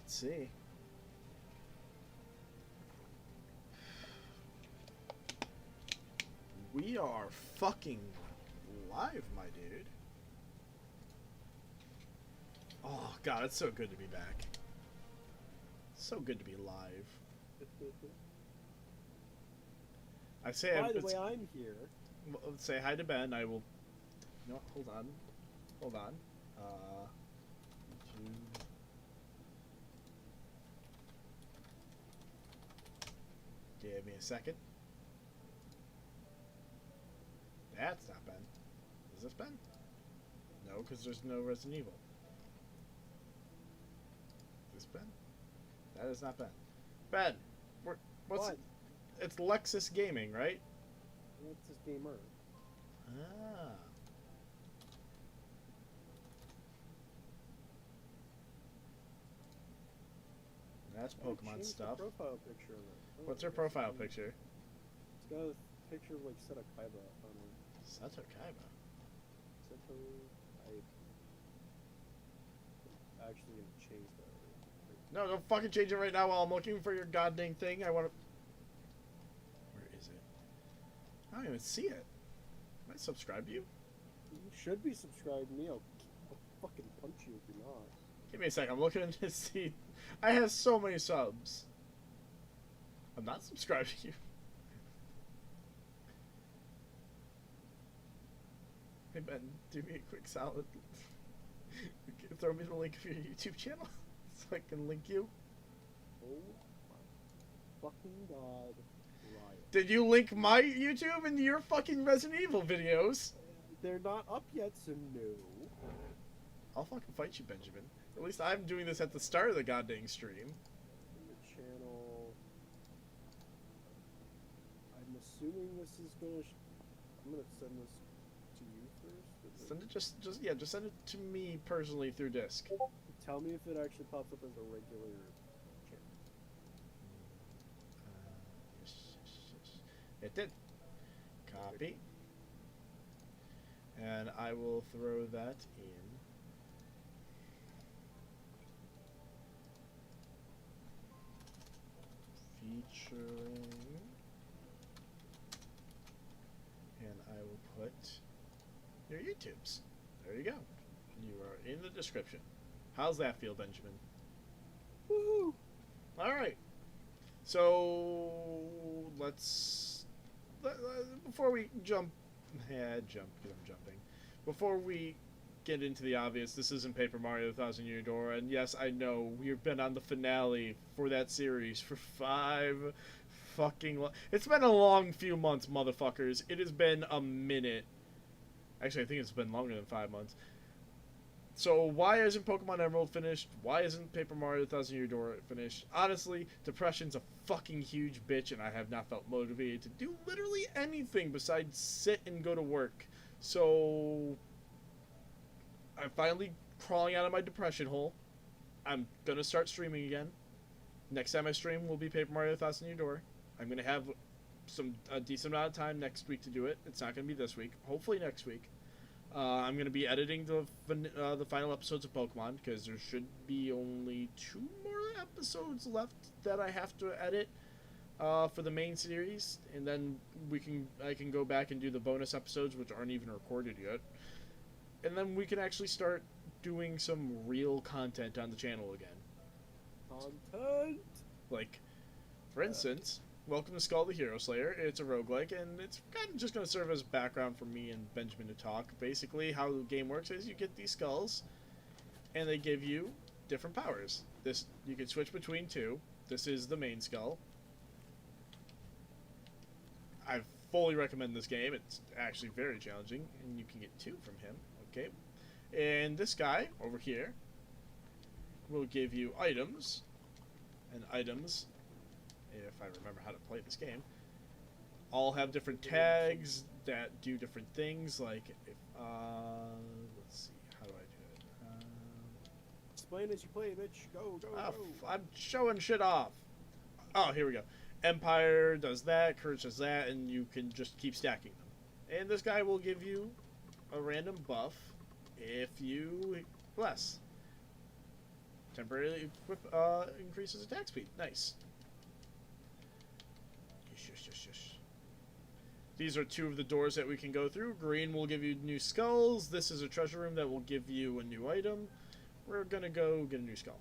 Let's see. We are fucking live, my dude. Oh, God, it's so good to be back. So good to be live. I say By the way, I'm here. Say hi to Ben. I will... No, hold on. Hold on. YouTube. Give me a second. That's not Ben. Is this Ben? No, because there's no Resident Evil. Is this Ben? That is not Ben. Ben! What's... What? It's Lexus Gaming, right? What's this gamer? Ah. That's Pokemon stuff. The profile picture of it. Oh, What's her profile picture? It's got a picture of like Seto Kaiba on it. Seto Kaiba? Seto... I'm actually gonna change that. No, don't fucking change it right now while I'm looking for your goddamn thing. I want to... Where is it? I don't even see it. Am I subscribed to you? You should be subscribed to me. I'll fucking punch you if you're not. Give me a sec. I'm looking to see. I have so many subs. I'm not subscribed to you. Hey Ben, do me a quick solid. Throw me the link of your YouTube channel so I can link you. Oh my fucking god. Riot. Did you link my YouTube into your fucking Resident Evil videos? They're not up yet, so no. I'll fucking fight you, Benjamin. At least I'm doing this at the start of the goddamn stream. The channel. I'm assuming this is gonna. I'm gonna send this to you first. Send it just send it to me personally through disc. Tell me if it actually pops up as a regular channel. Yes. It did. Copy. And I will throw that in. Featuring. And I will put your YouTubes. There you go. You are in the description. How's that feel, Benjamin? Woohoo! Alright. So, before we jump, because I'm jumping. Before we get into the obvious, this isn't Paper Mario: The Thousand Year Door, and yes, I know we've been on the finale for that series for 5 fucking... It's been a long few months, motherfuckers. It has been a minute. Actually, I think it's been longer than 5 months. So why isn't Pokemon Emerald finished? Why isn't Paper Mario: The Thousand Year Door finished? Honestly, depression's a fucking huge bitch, and I have not felt motivated to do literally anything besides sit and go to work. So I'm finally crawling out of my depression hole. I'm gonna start streaming again. Next time I stream will be Paper Mario: The Thousand Year Door. I'm gonna have a decent amount of time next week to do it. It's not gonna be this week. Hopefully next week. I'm going to be editing the final episodes of Pokemon, because there should be only 2 more episodes left that I have to edit for the main series, and then I can go back and do the bonus episodes, which aren't even recorded yet, and then we can actually start doing some real content on the channel again. Content! Like, for instance... Welcome to Skul the Hero Slayer. It's a roguelike, and it's kind of just going to serve as background for me and Benjamin to talk. Basically, how the game works is you get these skulls, and they give you different powers. You can switch between 2. This is the main skull. I fully recommend this game. It's actually very challenging, and you can get 2 from him. Okay, and this guy over here will give you items, and items, if I remember how to play this game, all have different tags that do different things. Like, let's see, how do I do it? Explain as you play, bitch. Go. I'm showing shit off. Oh, here we go. Empire does that, Courage does that, and you can just keep stacking them. And this guy will give you a random buff if you bless. Temporarily equip increases attack speed. Nice. Yes. These are two of the doors that we can go through. Green will give you new skulls. This is a treasure room that will give you a new item. We're gonna go get a new skull.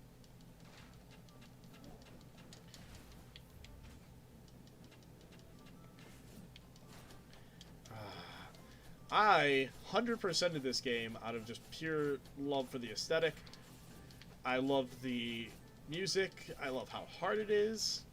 I 100%ed this game out of just pure love for the aesthetic. I love the music. I love how hard it is.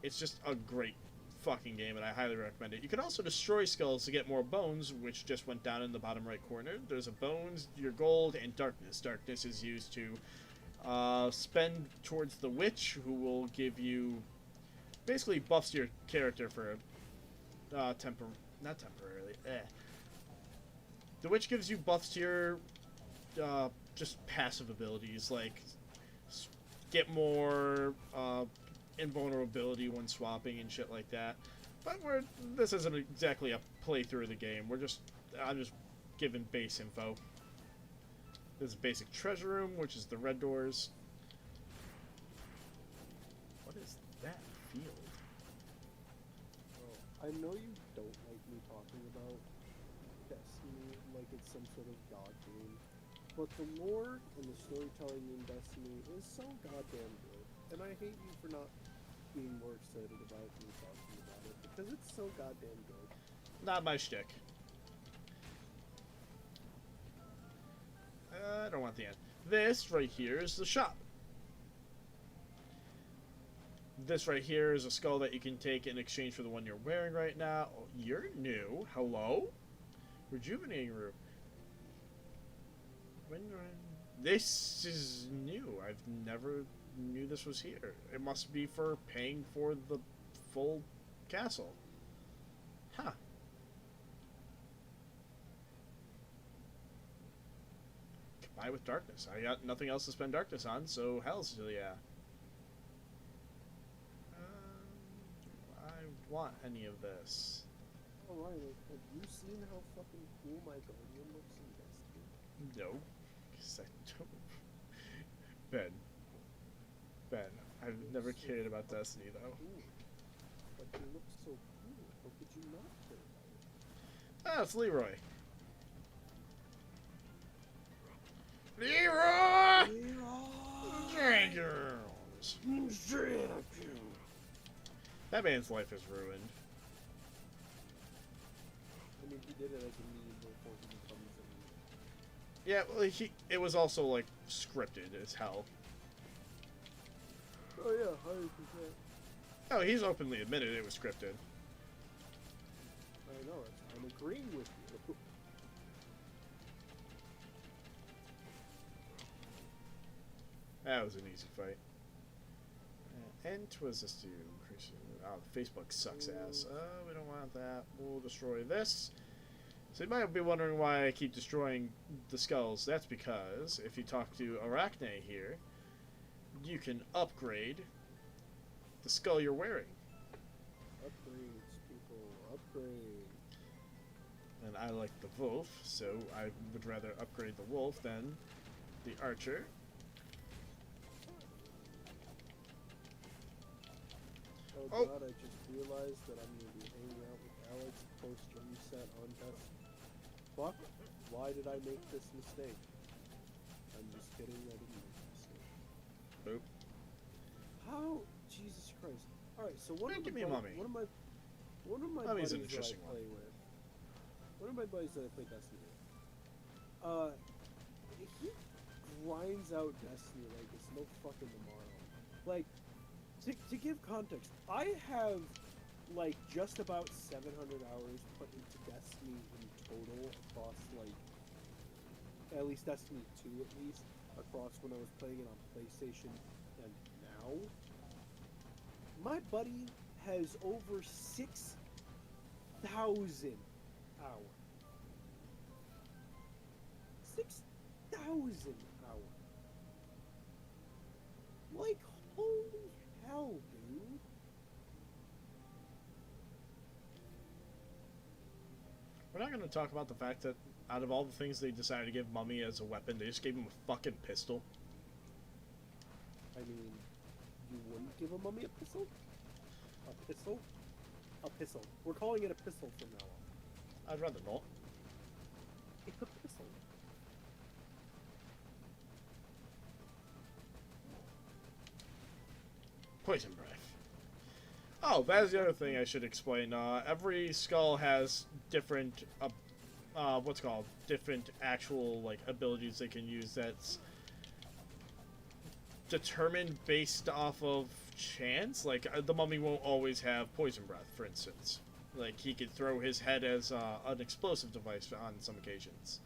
It's just a great fucking game, and I highly recommend it. You can also destroy skulls to get more bones, which just went down in the bottom right corner. There's a bones, your gold, and darkness. Darkness is used to spend towards the witch, who will give you basically buffs to your character for not temporarily. The witch gives you buffs to your just passive abilities, like get more invulnerability when swapping and shit like that. But this isn't exactly a playthrough of the game. I'm just giving base info. This is basic treasure room, which is the red doors. What is that field? I know you don't like me talking about Destiny like it's some sort of god game, but the lore and the storytelling in Destiny is so goddamn good, and I hate you for not being more excited about me talking about it, because it's so goddamn good. Not my shtick. I don't want the end. This right here is the shop. This right here is a skull that you can take in exchange for the one you're wearing right now. Oh, you're new. Hello? Rejuvenating room. This is new. I've never knew this was here. It must be for paying for the full castle. Huh. Combine with darkness. I got nothing else to spend darkness on, so hell's yeah. I want any of this. Alright, have you seen how fucking cool my guardian looks in Destiny? No. 'Cause I don't. Ben, I've never cared about Destiny, though. Cool. But he looks so cool. How could you not care about it? Ah, it's Leroy. Leroy! Dragons! That man's life is ruined. I mean, he did it as a meme before he becomes a meme. Yeah, well, it was also, like, scripted as hell. Oh yeah, 100%. Oh, he's openly admitted it was scripted. I know, I'm agreeing with you. That was an easy fight. And was this to increase? Oh, Facebook sucks ass. We don't want that. We'll destroy this. So you might be wondering why I keep destroying the skulls. That's because if you talk to Arachne here, you can upgrade the skull you're wearing. Upgrades, people, upgrade. And I like the wolf, so I would rather upgrade the wolf than the archer. Oh god, I just realized that I'm going to be hanging out with Alex post-reset on test. Fuck, why did I make this mistake? I'm just kidding, I didn't make the mistake. Boop. How? Jesus Christ. Alright, so one of Give me a mummy. One of my Mummy's an buddies that I interesting play one. with. One of my buddies that I play Destiny with. He grinds out Destiny like it's no fucking tomorrow. Like, to give context, I have like just about 700 hours put into Destiny in total across like at least Destiny 2 at least across when I was playing it on PlayStation and now. My buddy has over 6,000 hours. 6,000 hours. Like, holy hell, dude. We're not going to talk about the fact that out of all the things they decided to give Mummy as a weapon, they just gave him a fucking pistol. I mean, you wouldn't give a mummy a pistol? A pistol? A pistol. We're calling it a pistol from now on. I'd rather not. It's a pistol. Poison breath. Oh, that's the other thing I should explain. Every skull has different, what's it called? Different actual, like, abilities they can use that's determined based off of chance. Like, the mummy won't always have poison breath, for instance. Like, he could throw his head as an explosive device on some occasions.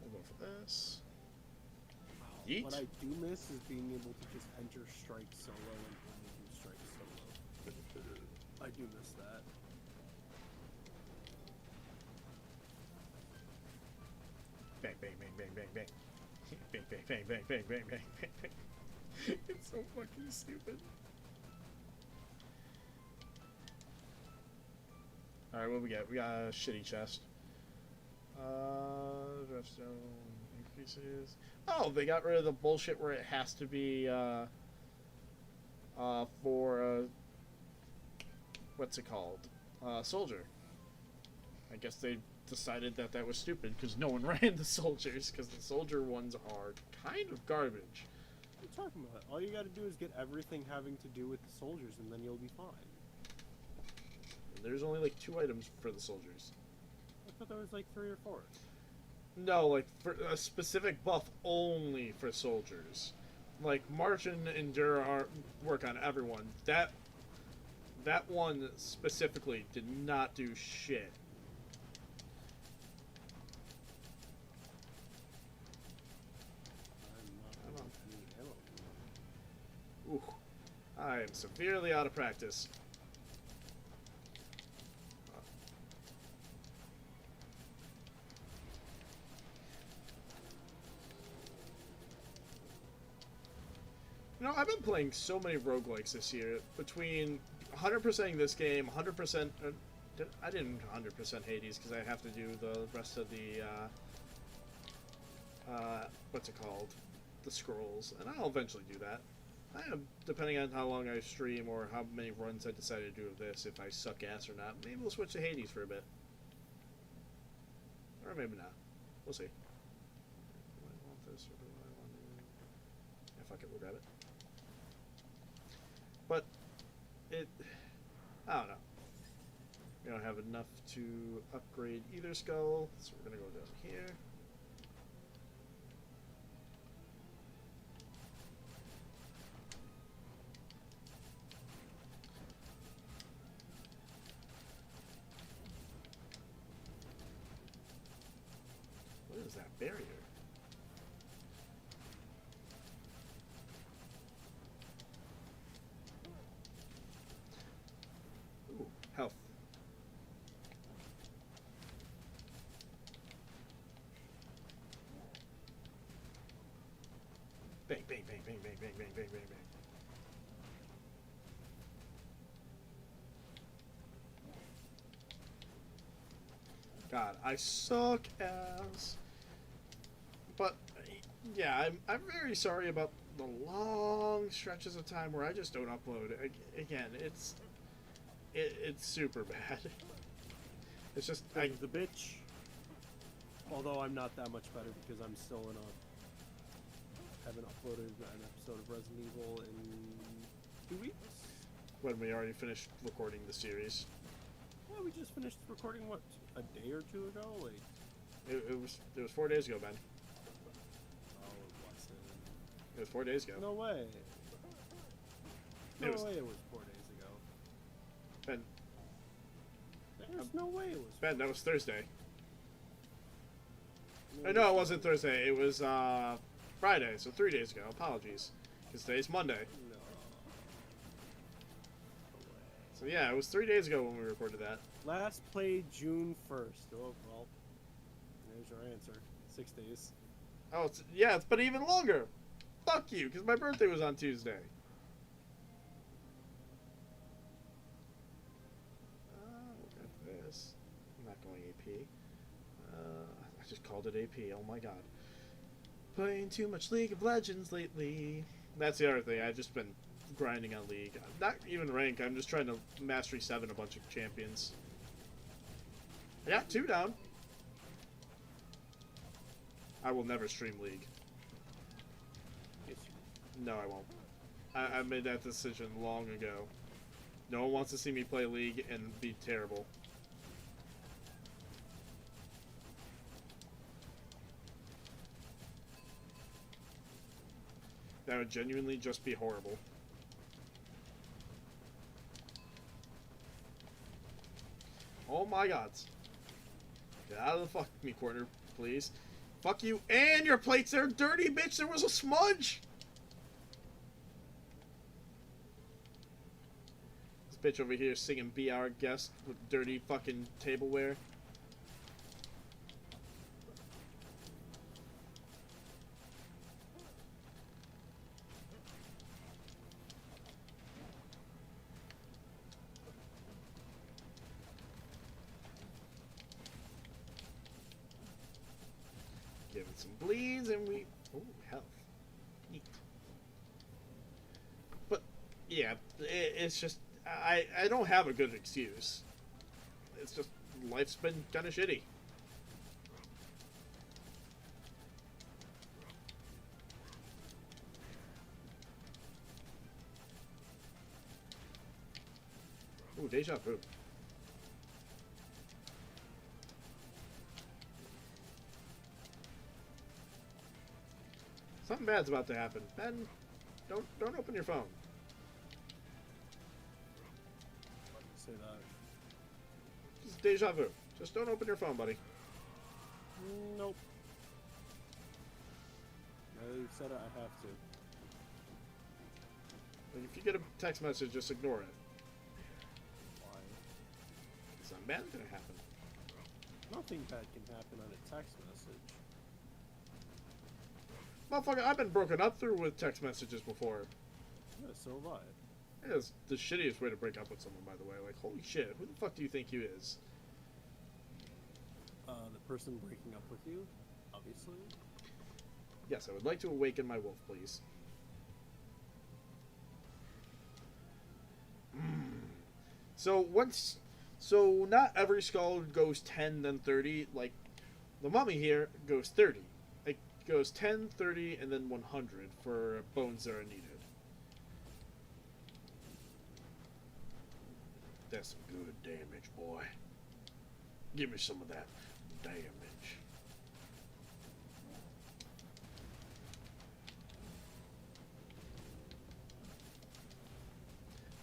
We'll go for this. Yeet. What I do miss is being able to just enter strike solo and only do strike solo. I do miss that. Bang, bang, bang, bang, bang, bang. Bang, bang, bang, bang, bang, bang, bang, bang, bang. It's so fucking stupid. Alright, what we got? We got a shitty chest. Draft stone increases. Oh, they got rid of the bullshit where it has to be, for, what's it called? Soldier. I guess they decided that that was stupid because no one ran the soldiers, because the soldier ones are kind of garbage. What are you talking about? All you gotta do is get everything having to do with the soldiers and then you'll be fine. There's only like 2 items for the soldiers. I thought there was like 3 or 4. No, like for a specific buff only for soldiers. Like March and Endure are work on everyone. That one specifically did not do shit. I'm not any ammo. Ooh, I am severely out of practice. You know, I've been playing so many roguelikes this year. Between 100%ing this game, 100%... I didn't 100% Hades because I have to do the rest of the... what's it called? The scrolls. And I'll eventually do that. I am, depending on how long I stream or how many runs I decide to do of this, if I suck ass or not, maybe we'll switch to Hades for a bit. Or maybe not. We'll see. Do I want this or do I want to... Yeah, fuck it, we'll grab it. But it, I don't know. We don't have enough to upgrade either skull, so we're gonna go down here. What is that barrier? Health. Bang, bang, bang, bang, bang, bang, bang, bang, bang, bang. God, I suck ass. But, yeah, I'm very sorry about the long stretches of time where I just don't upload. Again, it's super bad. It's just The bitch. Although I'm not that much better because I'm still in a... haven't uploaded an episode of Resident Evil in 2 weeks. when we already finished recording the series. Yeah, we just finished recording, what, a day or 2 ago? Like... It was 4 days ago, Ben. Oh, it wasn't. It was 4 days ago. No way. It No was- way it was 4 days ago. Ben, There's no way it was. Ben, that was Thursday. No, No, it wasn't Thursday. It was Friday, so 3 days ago. Apologies, because today's Monday. No. So yeah, it was 3 days ago when we recorded that. Last played June 1st. Oh, well. There's your answer. 6 days. Oh, yeah, but even longer. Fuck you, because my birthday was on Tuesday. Look at this. I'm not going AP. I just called it AP. Oh my god. Playing too much League of Legends lately. That's the other thing. I've just been grinding on League. Not even rank. I'm just trying to Mastery 7 a bunch of champions. I got 2 down. I will never stream League. Yes. No, I won't. I made that decision long ago. No one wants to see me play League and be terrible. That would genuinely just be horrible. Oh my god. Get out of the fuck me corner, please. Fuck you and your plates are dirty, bitch! There was a smudge! This bitch over here singing Be Our Guest with dirty fucking tableware. Give it some bleeds and we... Ooh, health. Neat. But, yeah, it's just... I don't have a good excuse. It's just... Life's been kind of shitty. Ooh, deja vu. Something bad's about to happen. Ben, don't open your phone. Say that. Just deja vu. Just don't open your phone, buddy. Nope. Now that you've said it, I have to. Like, if you get a text message, just ignore it. Why? Something bad's gonna happen. Nothing bad can happen on a text message. Motherfucker, I've been broken up through with text messages before. Yeah, so have I. It is the shittiest way to break up with someone, by the way. Like, holy shit, who the fuck do you think you is? The person breaking up with you, obviously. Yes, I would like to awaken my wolf, please. So not every skull goes 10, then 30. Like, the mummy here goes 30. It goes 10, 30, and then 100 for bones that are needed. That's some good damage, boy. Give me some of that damage.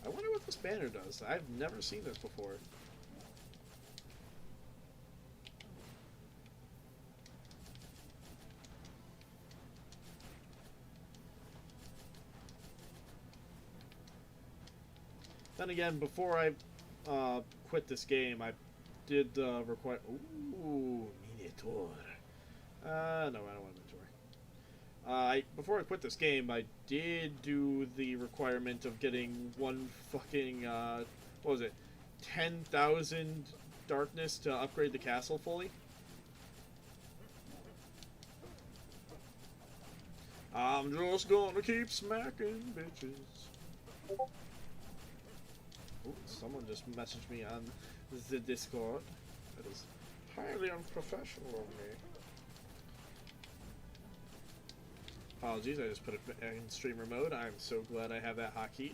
I wonder what this banner does. I've never seen this before. Then again, before I quit this game, I did require... Ooh, miniature. No, I don't want a miniature. Before I quit this game, I did do the requirement of getting one fucking, what was it? 10,000 darkness to upgrade the castle fully. I'm just gonna keep smacking bitches. Ooh, someone just messaged me on the Discord. That is highly unprofessional of me. Apologies, I just put it in streamer mode. I'm so glad I have that hotkey.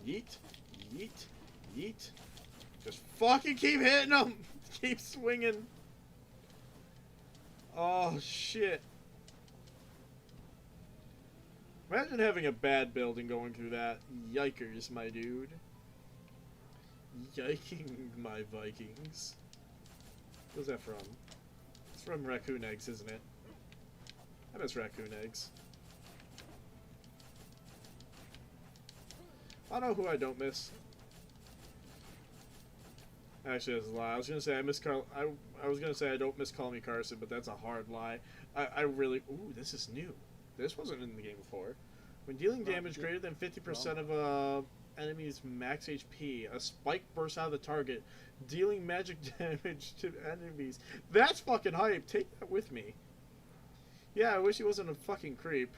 Yeet, yeet, yeet. Just fucking keep hitting them! Keep swinging! Oh, shit. Imagine having a bad build and going through that. Yikers, my dude. Yiking my Vikings. Where's that from? It's from Raccoon Eggs, isn't it? I miss Raccoon Eggs. I know who I don't miss. Actually, that's a lie. I was gonna say I miss Carl. I was gonna say I don't miss Call Me Carson, but that's a hard lie. I really. Ooh, this is new. This wasn't in the game before. When dealing damage greater than 50% of a enemies max HP. A spike bursts out of the target, dealing magic damage to enemies. That's fucking hype. Take that with me. Yeah, I wish he wasn't a fucking creep.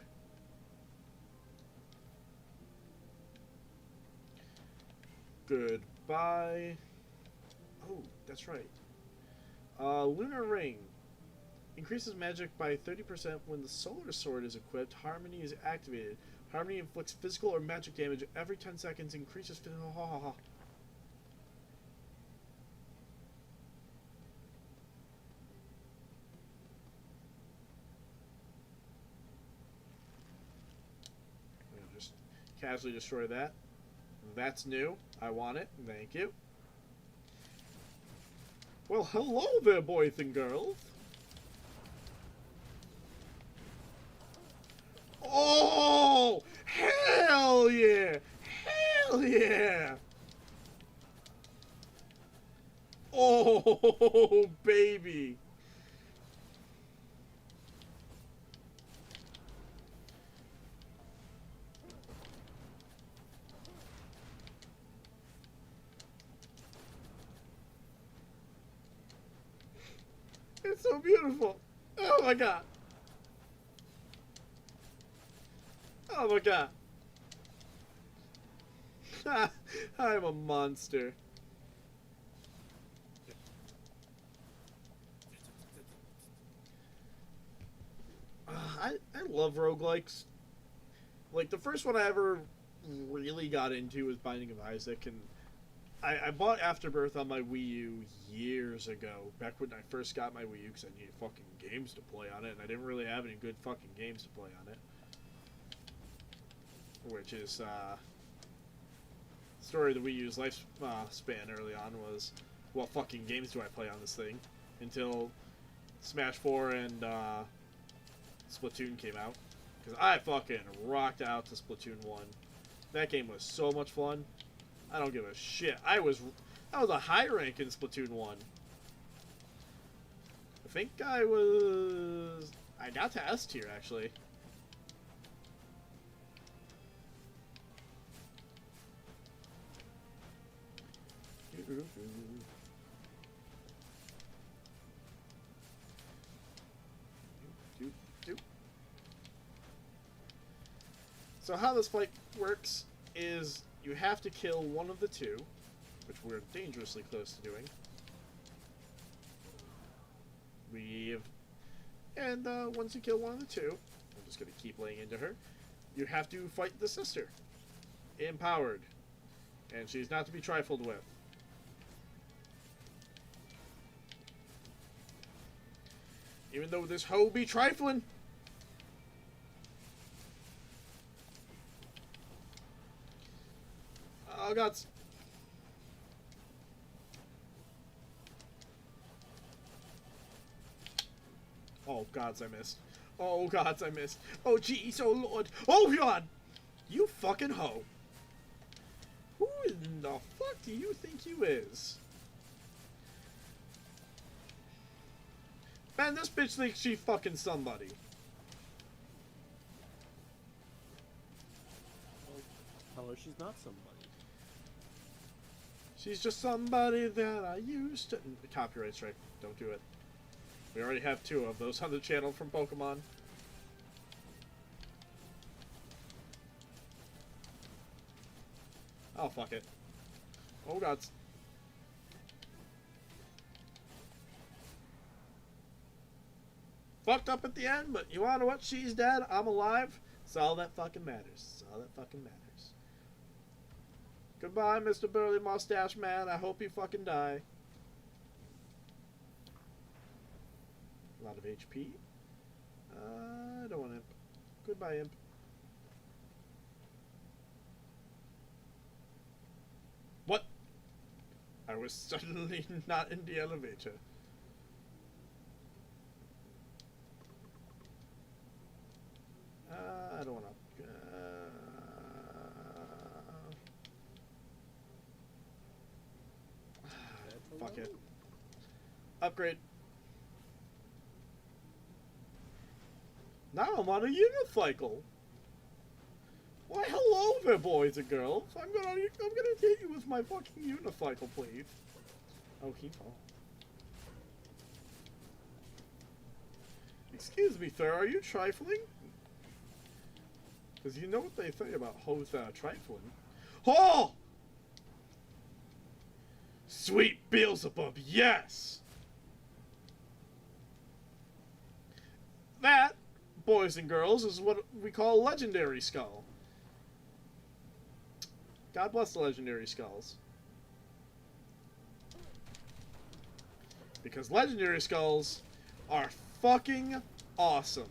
Goodbye. Oh, that's right. Lunar Ring. Increases magic by 30% when the Solar Sword is equipped. Harmony is activated. Harmony inflicts physical or magic damage every 10 seconds. Increases physical. Ha ha ha. Just casually destroy that. That's new. I want it. Thank you. Well, hello there, boys and girls. Oh, hell yeah! Hell yeah! Oh, baby! It's so beautiful! Oh my god! Oh my god! I'm a monster. I love roguelikes. Like, the first one I ever really got into was Binding of Isaac, and I bought Afterbirth on my Wii U years ago, back when I first got my Wii U, because I needed fucking games to play on it, and I didn't really have any good fucking games to play on it. Which is, story of the Wii U's lifespan early on was, what fucking games do I play on this thing? Until Smash 4 and, Splatoon came out. Because I fucking rocked out to Splatoon 1. That game was so much fun. I don't give a shit. I was a high rank in Splatoon 1. I think I got to S tier, actually. So how this fight works is you have to kill one of the two, which we're dangerously close to doing. Once you kill one of the two, I'm just going to keep laying into her, you have to fight the sister. Empowered. And she's not to be trifled with. Even though this hoe be trifling. Oh, God. Oh, gods, I missed. Oh, gods, I missed. Oh, jeez, oh, Lord. Oh, God! You fucking hoe. Who in the fuck do you think you is? Man, this bitch thinks she fucking somebody. Well, tell her she's not somebody. She's just somebody that I used to... Copyright strike. Don't do it. We already have 2 of those on the channel from Pokemon. Oh, fuck it. Oh, God. Fucked up at the end, but you wanna know what? She's dead. I'm alive. It's all that fucking matters. It's all that fucking matters. Goodbye, Mr. Burly Mustache Man. I hope you fucking die. A lot of HP. I don't want Imp. Goodbye, Imp. What? I was suddenly not in the elevator. I don't want to. Fuck it. Upgrade. Now I'm on a unicycle. Why, hello there, boys and girls. I'm gonna hit you with my fucking unicycle, please. Oh, he fell. Excuse me, sir. Are you trifling? Because you know what they say about hoes that are trifling. Oh! Sweet Beelzebub, yes! That, boys and girls, is what we call a legendary skull. God bless the legendary skulls. Because legendary skulls are fucking awesome.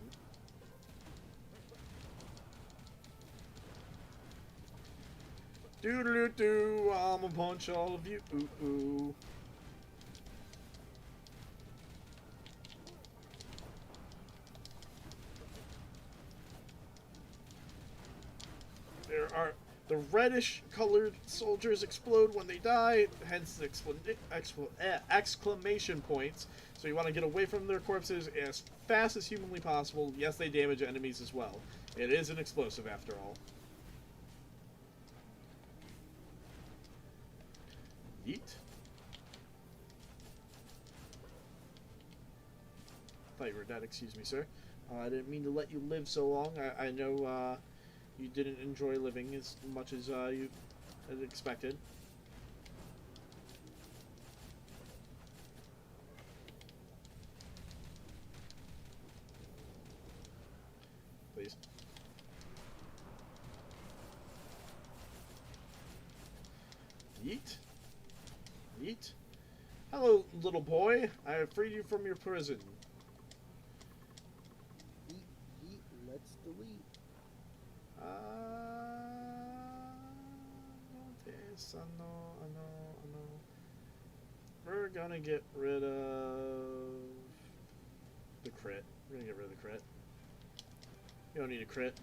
Doo-doo-doo, I'ma punch all of you. Ooh-ooh. There are... The reddish-colored soldiers explode when they die, hence the exclamation points. So you want to get away from their corpses as fast as humanly possible. Yes, they damage enemies as well. It is an explosive, after all. Yeet. Thought you were dead, excuse me, sir. I didn't mean to let you live so long. I know, you didn't enjoy living as much as you had expected. Please. Yeet. Yeet. Hello, little boy. I have freed you from your prison. Eat, let's delete. We're gonna get rid of the crit. We're gonna get rid of the crit. You don't need a crit.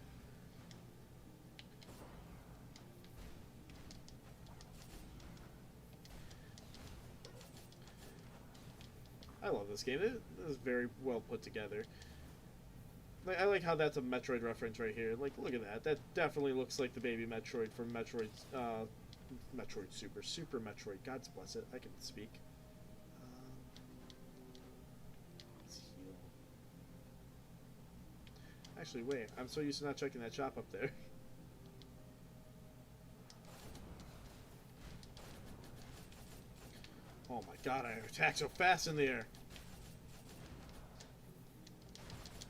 I love this game. It is very well put together. I like how that's a Metroid reference right here. Like, look at that. That definitely looks like the baby Metroid from Metroid Super Metroid. God bless it. I can speak. Let's heal. Actually, wait. I'm so used to not checking that shop up there. Oh my god, I attack so fast in the air.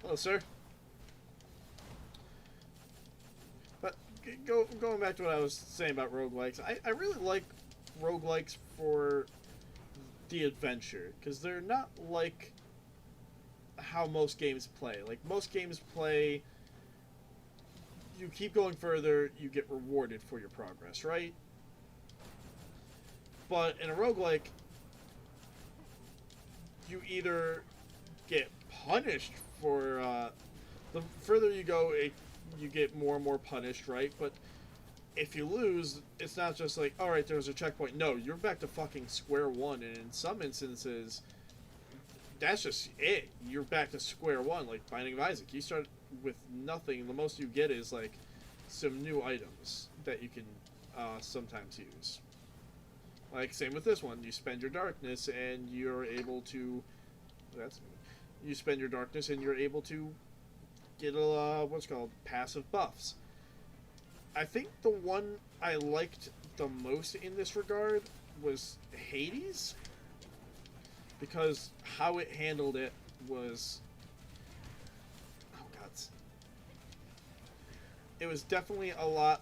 Hello, sir. But going back to what I was saying about roguelikes, I really like roguelikes for the adventure, because they're not like how most games play. Like, most games play, you keep going further, you get rewarded for your progress, right? But in a roguelike, you either get punished for, the further you go, you get more and more punished, right? But if you lose, it's not just like, alright, there's a checkpoint. No, you're back to fucking square one, and in some instances, that's just it. You're back to square one, like Binding of Isaac. You start with nothing, the most you get is, like, some new items that you can sometimes use. Like, same with this one. You spend your darkness, and you're able to... That's me. You spend your darkness, and you're able to get a, what's called, passive buffs. I think the one I liked the most in this regard was Hades, because how it handled it was... Oh, God. It was definitely a lot...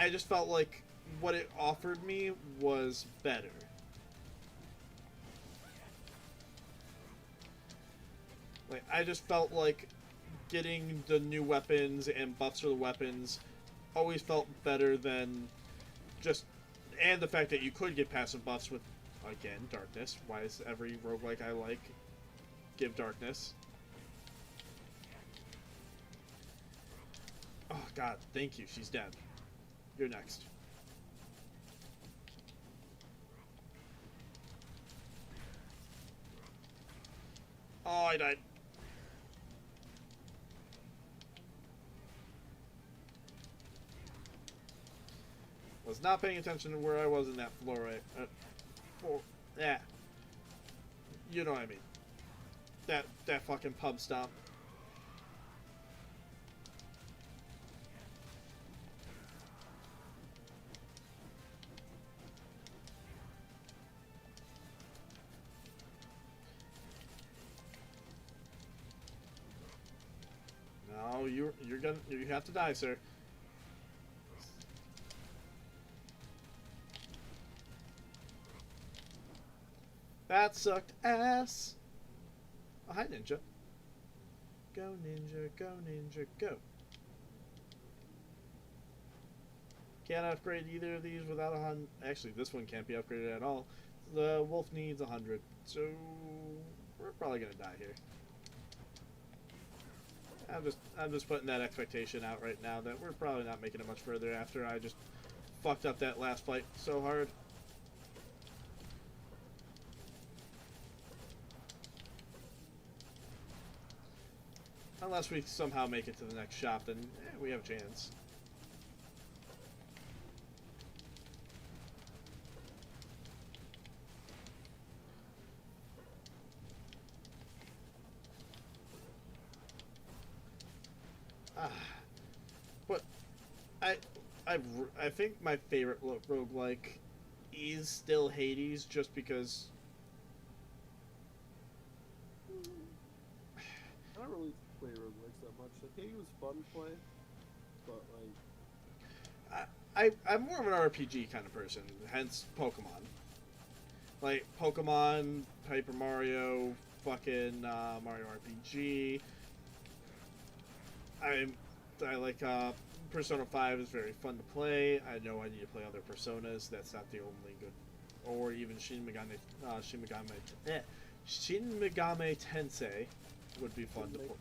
I just felt like what it offered me was better. Like, I just felt like getting the new weapons and buffs for the weapons always felt better than just... And the fact that you could get passive buffs with, again, darkness. Why is every roguelike I like give darkness? Oh, God, thank you. She's dead. You're next. Oh, I died. Was not paying attention to where I was in that floor right. Yeah. You know what I mean. That fucking pub stomp. No, you have to die, sir. That sucked ass. Oh, hi, ninja. Go, ninja, go, ninja, go. Can't upgrade either of these without 100. Actually, this one can't be upgraded at all. The wolf needs 100, so we're probably gonna die here. I'm just putting that expectation out right now that we're probably not making it much further after I just fucked up that last fight so hard. Unless we somehow make it to the next shop, then we have a chance. But I think my favorite roguelike is still Hades, just because I don't really play roguelikes that much. I think it was fun to play, but like I'm more of an RPG kind of person, hence Pokemon. Like Pokemon, Paper Mario, fucking Mario RPG. I like Persona 5 is very fun to play. I know I need to play other Personas. That's not the only good, or even Shin Megami Tensei would be fun to play.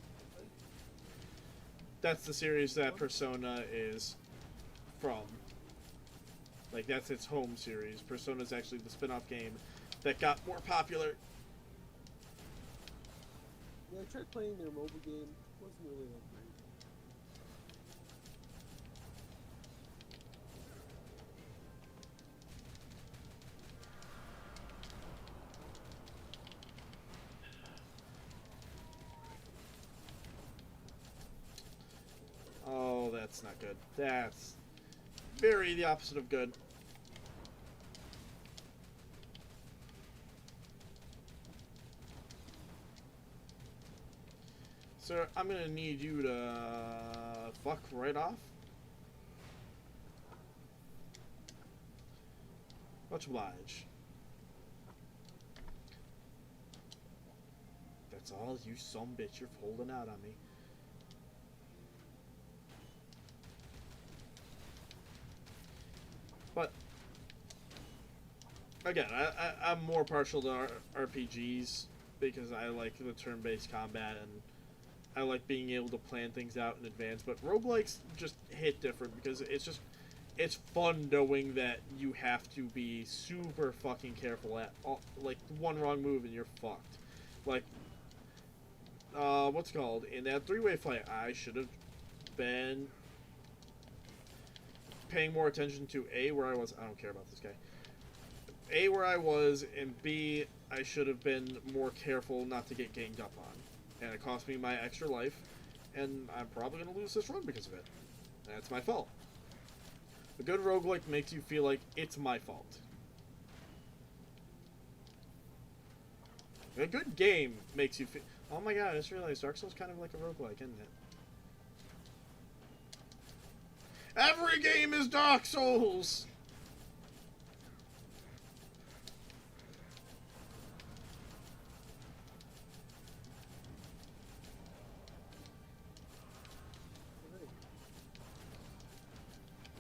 That's the series that Persona is from. Like, that's its home series. Persona is actually the spin-off game that got more popular. yeah, I tried playing their mobile game. Wasn't really that great. Oh, that's not good. That's very the opposite of good. Sir, I'm gonna need you to fuck right off. Much oblige. That's all, you sumbitch. You're holding out on me. But again, I'm more partial to RPGs because I like the turn-based combat and I like being able to plan things out in advance. But roguelikes just hit different because it's fun knowing that you have to be super fucking careful at all, like one wrong move and you're fucked. Like what's it called, in that three-way fight, I should have been paying more attention to A, where I was. I don't care about this guy. A, where I was, and B, I should have been more careful not to get ganged up on. And it cost me my extra life, and I'm probably going to lose this run because of it. That's my fault. A good roguelike makes you feel like it's my fault. A good game makes you feel... Oh my god, I just realized Dark Souls is kind of like a roguelike, isn't it? Every game is Dark Souls!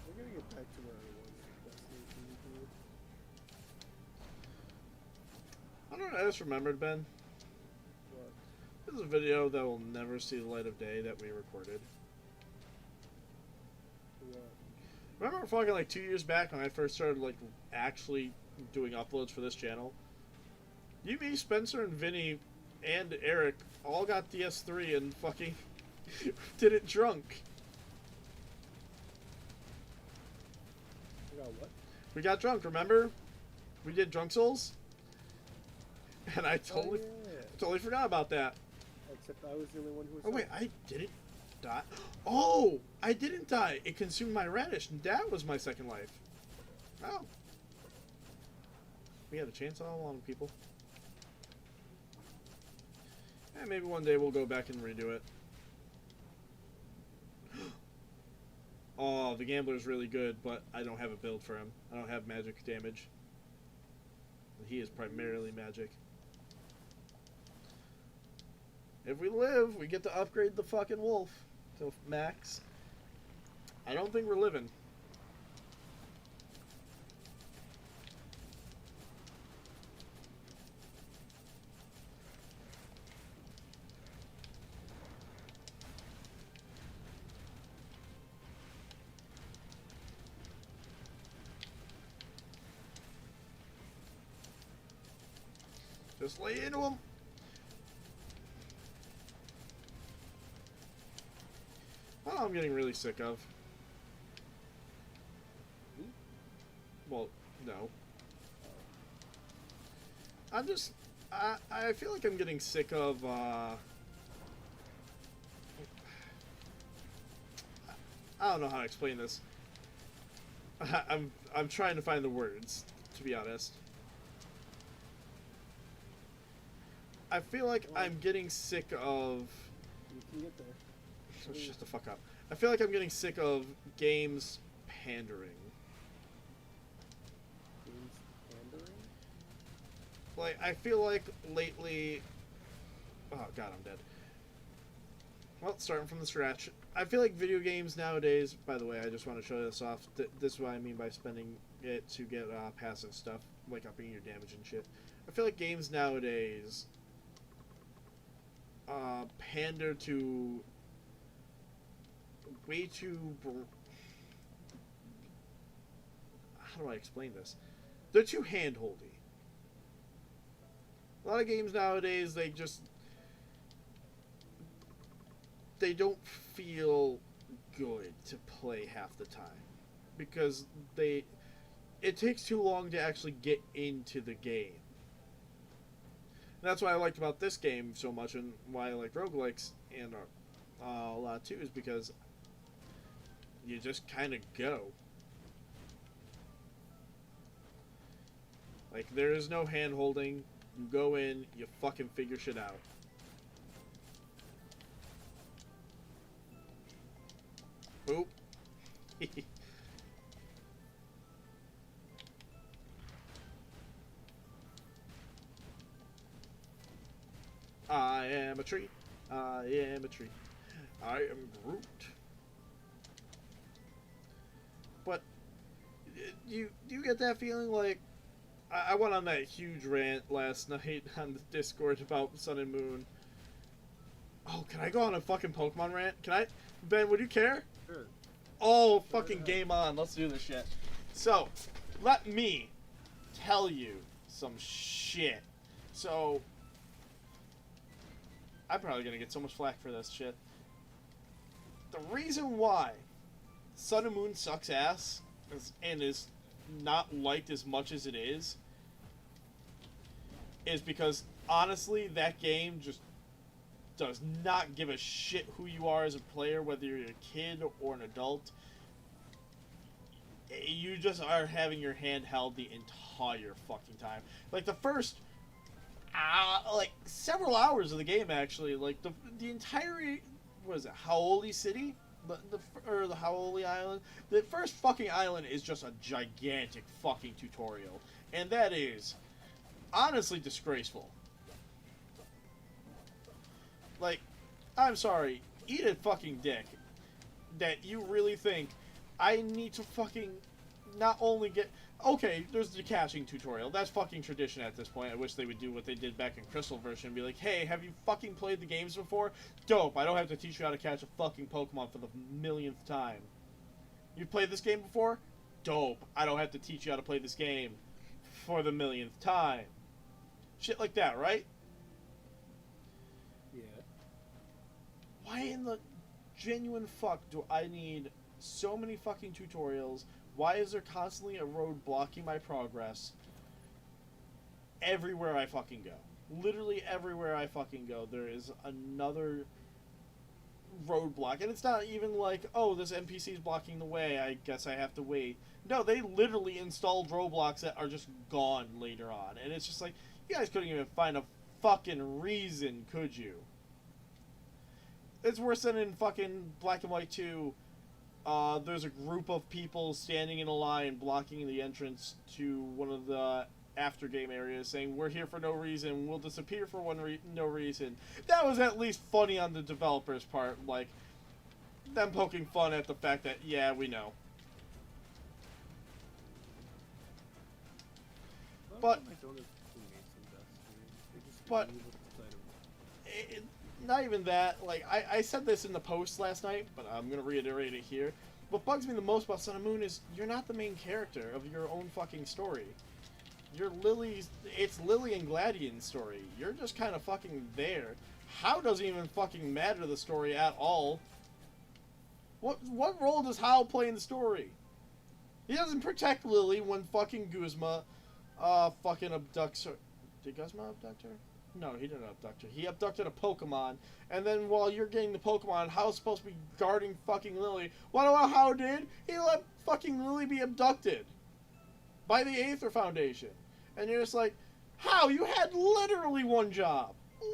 We're gonna get back to where I was. I don't know, I just remembered, Ben. What? This is a video that will never see the light of day that we recorded. What? Remember fucking like 2 years back when I first started like actually doing uploads for this channel? You, me, Spencer, and Vinny, and Eric all got DS3 and fucking did it drunk. You know what? We got drunk, remember? We did Drunk Souls? And I totally, totally forgot about that. Except I was the only one who was. Oh, wait, I didn't die. Oh, I didn't die. It consumed my radish, and that was my second life. Oh. We had a chance all along, people. And maybe one day we'll go back and redo it. Oh, the gambler's really good, but I don't have a build for him. I don't have magic damage. He is primarily magic. If we live, we get to upgrade the fucking wolf to max. I don't think we're living. Just lay into him. Oh, I'm getting really sick of. Well, no. I'm just... I feel like I'm getting sick of, I don't know how to explain this. I'm trying to find the words, to be honest. I feel like I'm getting sick of... You can get there. Oh, shut the fuck up. I feel like I'm getting sick of games pandering. Games pandering? Like, I feel like lately... Oh, God, I'm dead. Well, starting from the scratch. I feel like video games nowadays... By the way, I just want to show this off. This is what I mean by spending it to get passive stuff, like upping your damage and shit. I feel like games nowadays... pander to way too... How do I explain this? They're too hand-holdy. A lot of games nowadays, they don't feel good to play half the time. Because it takes too long to actually get into the game. And that's what I liked about this game so much, and why I like roguelikes and a lot too, is because you just kind of go. Like, there is no hand holding. You go in, you fucking figure shit out. Oop. I am a tree. I am a tree. I am Groot. But you get that feeling like I went on that huge rant last night on the Discord about Sun and Moon. Oh, can I go on a fucking Pokemon rant? Can I? Ben, would you care? Sure. Oh, fucking game on. Let's do this shit. So, let me tell you some shit. So, I'm probably gonna get so much flack for this shit. The reason why Sun and Moon sucks ass and is not liked as much as it is because, honestly, that game just does not give a shit who you are as a player, whether you're a kid or an adult. You just are having your hand held the entire fucking time. Like, the first, like, several hours of the game, actually, like, the entire, what is it, Howoli City? Or the Howoli Island? The first fucking island is just a gigantic fucking tutorial. And that is, honestly, disgraceful. Like, I'm sorry, eat a fucking dick that you really think I need to fucking not only get... Okay, there's the caching tutorial. That's fucking tradition at this point. I wish they would do what they did back in Crystal version and be like, hey, have you fucking played the games before? Dope, I don't have to teach you how to catch a fucking Pokemon for the millionth time. You played this game before? Dope, I don't have to teach you how to play this game for the millionth time. Shit like that, right? Yeah. Why in the genuine fuck do I need so many fucking tutorials Why is there constantly a road blocking my progress everywhere I fucking go? Literally everywhere I fucking go, there is another roadblock. And it's not even like, oh, this NPC is blocking the way, I guess I have to wait. No, they literally installed roadblocks that are just gone later on. And it's just like, you guys couldn't even find a fucking reason, could you? It's worse than in fucking Black and White 2. There's a group of people standing in a line blocking the entrance to one of the after game areas, saying we're here for no reason, we'll disappear for no reason. That was at least funny on the developers' part, like them poking fun at the fact that, yeah, we know. Well, But I don't know if they made some Destiny. They just but didn't decide to- not even that. Like I said this in the post last night, but I'm gonna reiterate it here. What bugs me the most about Sun and Moon is you're not the main character of your own fucking story. It's Lily and Gladian's story. You're just kind of fucking there. How doesn't even fucking matter the story at all. What role does Hal play in the story? He doesn't protect Lily when fucking Guzma fucking abducts her. Did Guzma abduct her? No, he didn't abduct her. He abducted a Pokemon, and then while you're getting the Pokemon, Hal's supposed to be guarding fucking Lily. What about Hal did? He let fucking Lily be abducted by the Aether Foundation. And you're just like, Hal, you had literally one job.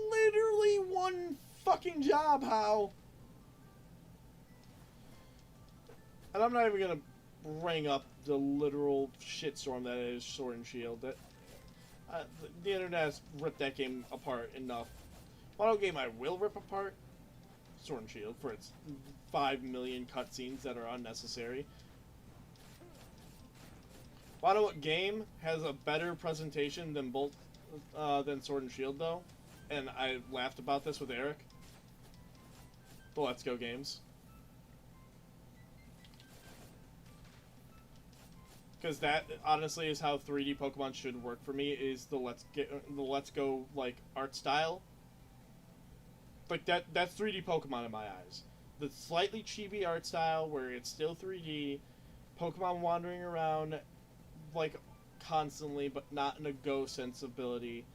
Literally one fucking job, Hal. And I'm not even gonna bring up the literal shitstorm that is Sword and Shield. That the internet has ripped that game apart enough. One game I will rip apart, Sword and Shield, for its 5 million cutscenes that are unnecessary. Why what game has a better presentation than than Sword and Shield though? And I laughed about this with Eric. The Let's Go games. Because that honestly is how 3D Pokemon should work for me. Is the Let's Go like art style. Like that's 3D Pokemon in my eyes. The slightly chibi art style where it's still 3D, Pokemon wandering around like constantly, but not in a go sensibility.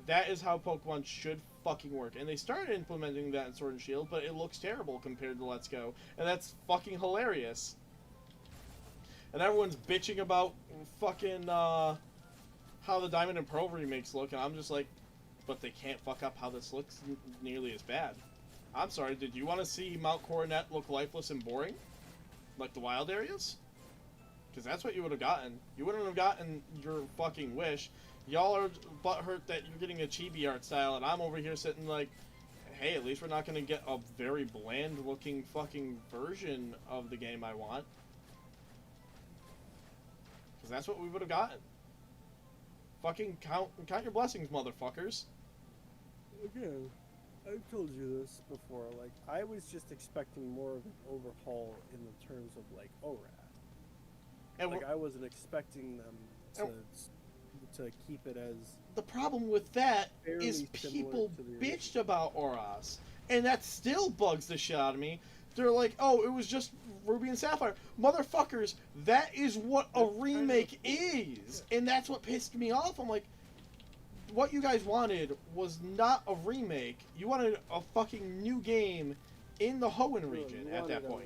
That is how Pokemon should fucking work. And they started implementing that in Sword and Shield, but it looks terrible compared to Let's Go, and that's fucking hilarious. And everyone's bitching about fucking how the Diamond and Pearl remakes look, and I'm just like, but they can't fuck up how this looks nearly as bad. I'm sorry, did you want to see Mount Coronet look lifeless and boring? Like the wild areas? Because that's what you would have gotten. You wouldn't have gotten your fucking wish. Y'all are butthurt that you're getting a chibi art style, and I'm over here sitting like, hey, at least we're not going to get a very bland looking fucking version of the game I want. Because that's what we would have gotten. Fucking count your blessings, motherfuckers. Again, I've told you this before. Like, I was just expecting more of an overhaul in the terms of like ORAD. And like, I wasn't expecting them to keep it as. The problem with that is fairly similar people to the bitched about Oras, and that still bugs the shit out of me. They're like, oh, it was just Ruby and Sapphire. Motherfuckers, that is what a remake is. And that's what pissed me off. I'm like, what you guys wanted was not a remake. You wanted a fucking new game in the Hoenn region at that point.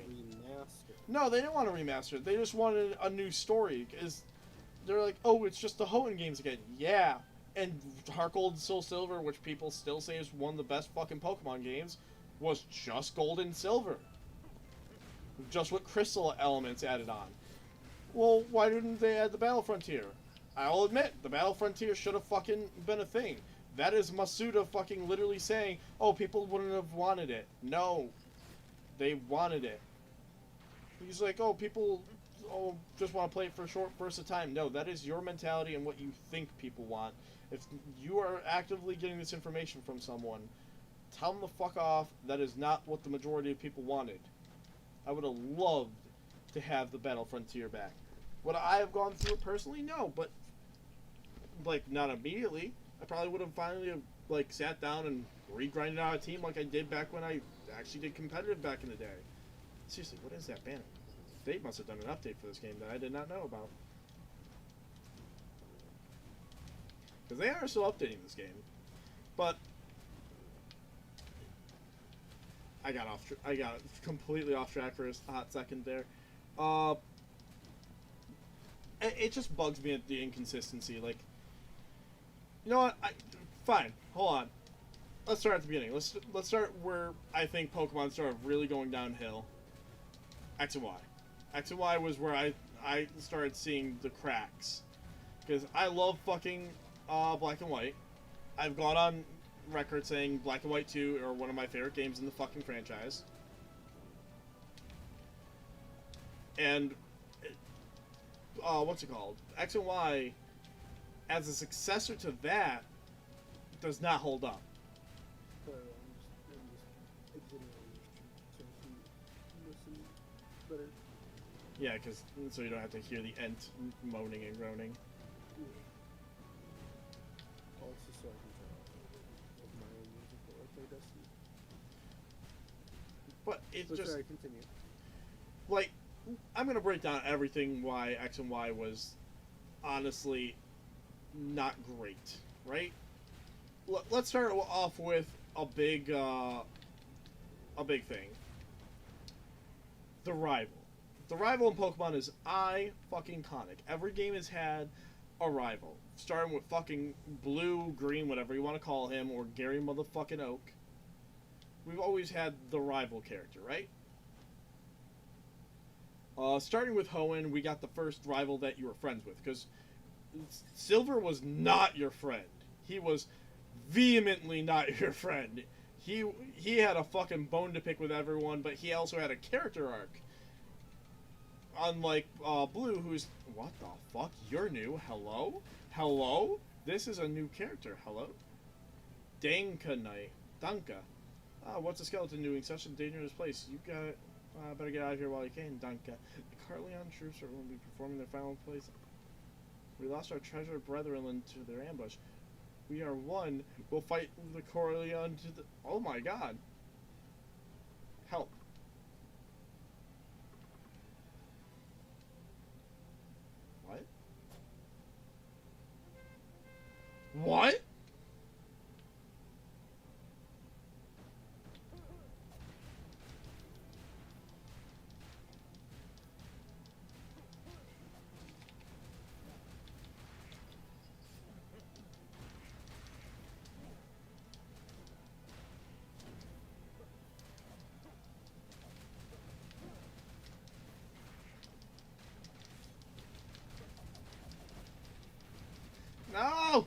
No, they didn't want a remaster. They just wanted a new story. Because they're like, oh, it's just the Hoenn games again. Yeah. And Heart Gold and Soul Silver, which people still say is one of the best fucking Pokemon games, was just Gold and Silver. Just with crystal elements added on. Well, why didn't they add the Battle Frontier? I'll admit, the Battle Frontier should have fucking been a thing. That is Masuda fucking literally saying, oh, people wouldn't have wanted it. No. They wanted it. He's like, oh, people just want to play it for a short burst of time. No, that is your mentality and what you think people want. If you are actively getting this information from someone, tell them to fuck off. That is not what the majority of people wanted. I would have loved to have the Battle Frontier back. Would I have gone through it personally? No, but like not immediately. I probably would have finally like sat down and regrinded out a team like I did back when I actually did competitive back in the day. Seriously, what is that banner? they must have done an update for this game that I did not know about. Because they are still updating this game. But I got completely off track for a hot second there. It just bugs me at the inconsistency. Like, you know what? Fine. Hold on. Let's start at the beginning. Let's start where I think Pokemon started really going downhill. X and Y. X and Y was where I started seeing the cracks. Because I love fucking Black and White. I've gone on record saying Black and White 2 are one of my favorite games in the fucking franchise. And what's it called? X and Y, as a successor to that, does not hold up. Sorry, I'm just exiting so I can listen better. Yeah, because so you don't have to hear the Ent moaning and groaning. Yeah. Also, so I can turn off my own music while I play Destiny. But it's just sorry, continue. like, I'm gonna break down everything why X and Y was honestly not great, right? Let's start off with a big thing. The rival. The rival in Pokemon is fucking iconic. Every game has had a rival, starting with fucking Blue, Green, whatever you want to call him, or Gary motherfucking Oak. We've always had the rival character, right? Starting with Hoenn, we got the first rival that you were friends with, because Silver was not your friend. He was vehemently not your friend. He had a fucking bone to pick with everyone, but he also had a character arc. Unlike Blue, who's... What the fuck? You're new? Hello? Hello? This is a new character. Hello? Danka Knight. Danka. What's a skeleton doing such a dangerous place? You got better get out of here while you can, Danka. The Carleon troops are going to be performing their final place. We lost our treasured brethren to their ambush. We are one. We'll fight the Carleon to the... Oh my god. Help. What? What? No!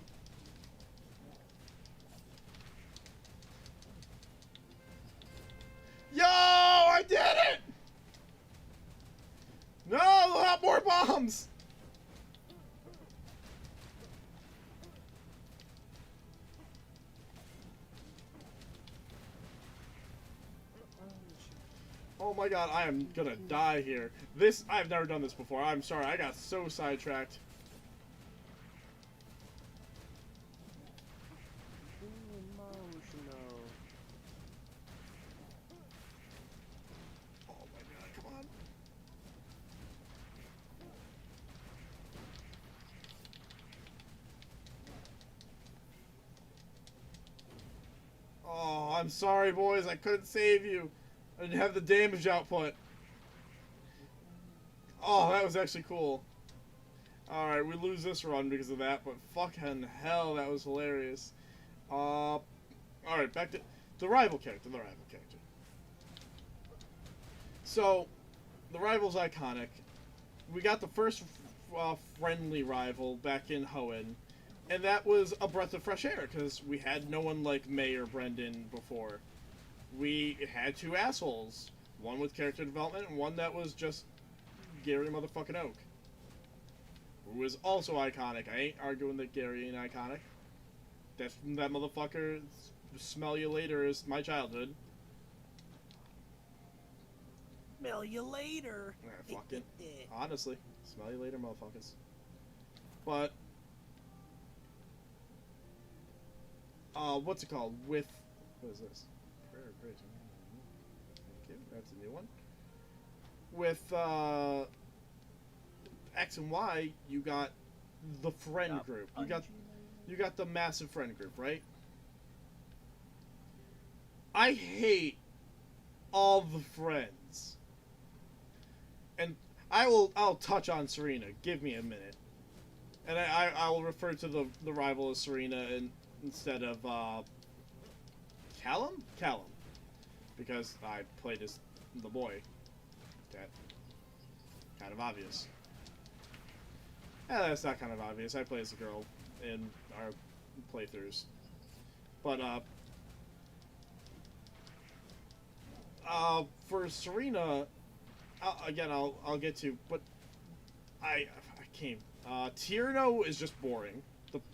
Yo! I did it! No! We'll have more bombs! Oh my god, I am gonna die here. I've never done this before. I'm sorry, I got so sidetracked. Oh, I'm sorry, boys. I couldn't save you. I didn't have the damage output. Oh, that was actually cool. Alright, we lose this run because of that, but fucking hell, that was hilarious. Alright, back to the rival character. So, the rival's iconic. We got the first friendly rival back in Hoenn. And that was a breath of fresh air, because we had no one like May or Brendan before. We had two assholes. One with character development, and one that was just Gary motherfucking Oak. Who was also iconic. I ain't arguing that Gary ain't iconic. That motherfucker, smell you later, is my childhood. Smell you later. Fucking, honestly, smell you later, motherfuckers. But... what's it called? What is this? Prayer of Grace. Thank you. That's a new one. with X and Y, you got the friend group. You got the massive friend group, right? I hate all the friends. And I'll touch on Serena. Give me a minute. And I will refer to the rival as Serena instead of Callum? Callum. Because I played as the boy. That kind of obvious. Yeah, that's not kind of obvious. I play as a girl in our playthroughs. But for Serena, I'll get to, but I can't. Tierno is just boring.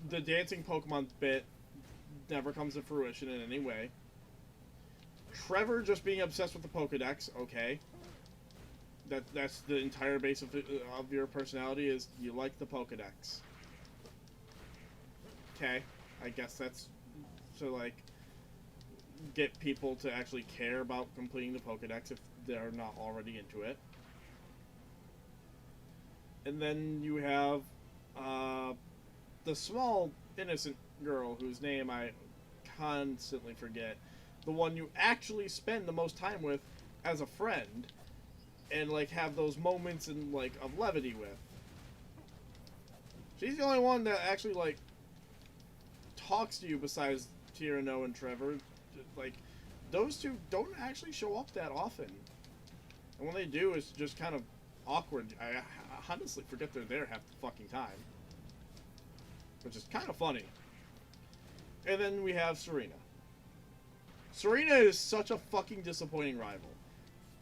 The dancing Pokemon bit never comes to fruition in any way. Trevor just being obsessed with the Pokedex, okay. That's the entire base of your personality is you like the Pokedex. Okay, I guess that's to like get people to actually care about completing the Pokedex if they're not already into it. And then you have the small innocent girl whose name I constantly forget, the one you actually spend the most time with as a friend and like have those moments in like of levity with. She's the only one that actually like talks to you besides Tierno and Trevor. Like those two don't actually show up that often, and when they do, it's just kind of awkward. I honestly forget they're there half the fucking time, which is kind of funny. And then we have Serena. Serena is such a fucking disappointing rival.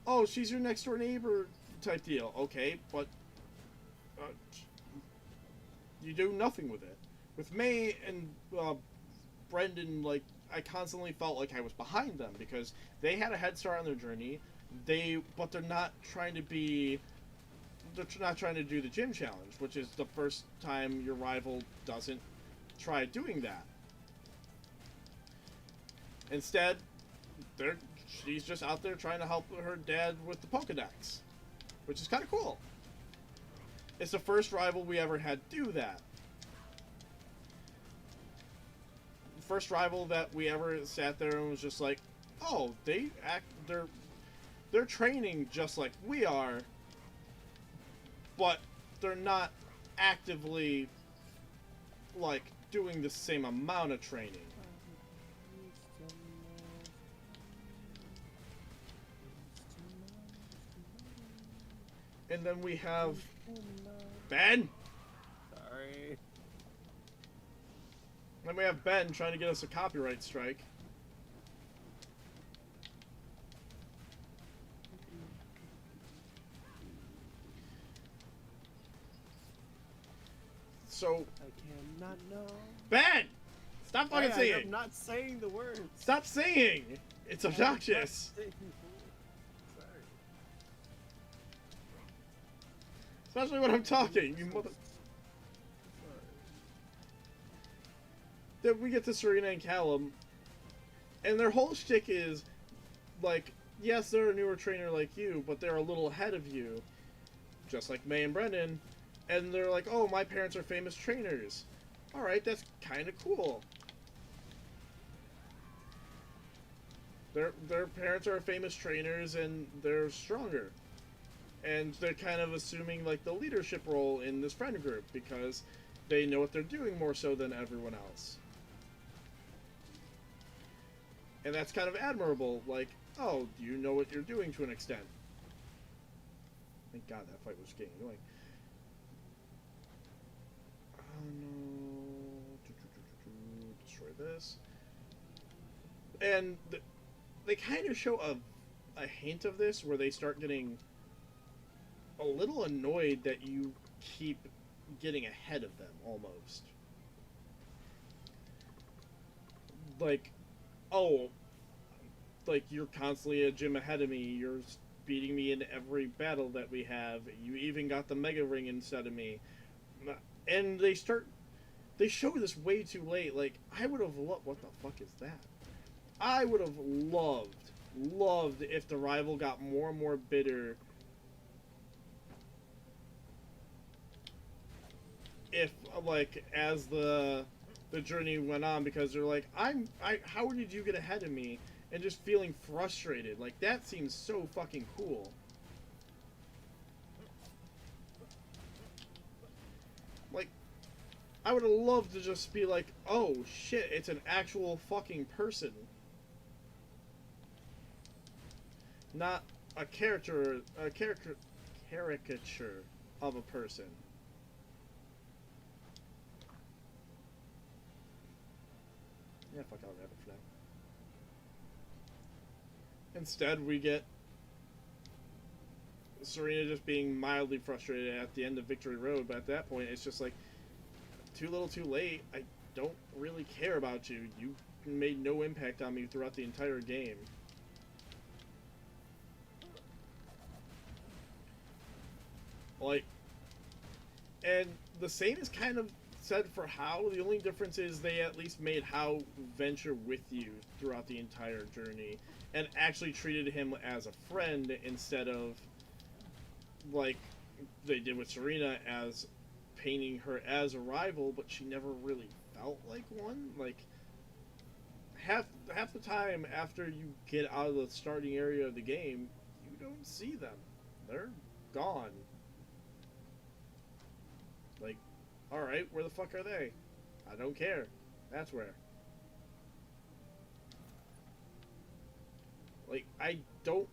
Oh, she's your next door neighbor type deal. Okay, but you do nothing with it. With May and Brendan, like, I constantly felt like I was behind them because they had a head start on their journey. But they're not trying to be. They're not trying to do the gym challenge, which is the first time your rival doesn't try doing that. Instead, she's just out there trying to help her dad with the Pokedex, which is kind of cool. It's the first rival we ever had do that. First rival that we ever sat there and was just like, oh, they're training just like we are, but they're not actively like doing the same amount of training. And then we have Ben. Sorry. Then we have Ben trying to get us a copyright strike. So I cannot know. Ben, stop fucking singing. I'm not saying the words. Stop singing. It's obnoxious. Sorry. Especially when I'm talking, you mother. Then we get to Serena and Callum, and their whole shtick is, like, yes, they're a newer trainer like you, but they're a little ahead of you, just like May and Brendan, and they're like, oh, my parents are famous trainers. Alright, that's kind of cool. Their parents are famous trainers, and they're stronger. And they're kind of assuming, like, the leadership role in this friend group, because they know what they're doing more so than everyone else. And that's kind of admirable, like, oh, you know what you're doing to an extent. Thank God that fight was getting annoying. Oh no. Destroy this. And they kind of show a hint of this where they start getting a little annoyed that you keep getting ahead of them, almost. Like, oh, like, you're constantly a gym ahead of me, you're beating me in every battle that we have, you even got the Mega Ring instead of me. And they show this way too late. Like, I would have loved, what the fuck is that? I would have loved if the rival got more and more bitter if like as the journey went on, because they're like, how did you get ahead of me, and just feeling frustrated. Like, that seems so fucking cool. Like, I would have loved to just be like, oh shit, it's an actual fucking person. Not a caricature of a person. Yeah, fuck, I'll wrap it for now. Instead, we get Serena just being mildly frustrated at the end of Victory Road, but at that point, it's just like, too little too late. I don't really care about you. You made no impact on me throughout the entire game. Like, and the same is kind of said for How. The only difference is they at least made How venture with you throughout the entire journey and actually treated him as a friend instead of like they did with Serena, as painting her as a rival, but she never really felt like one. Like, half the time after you get out of the starting area of the game, you don't see them. They're gone. Like, alright, where the fuck are they? I don't care. That's where. Like, I don't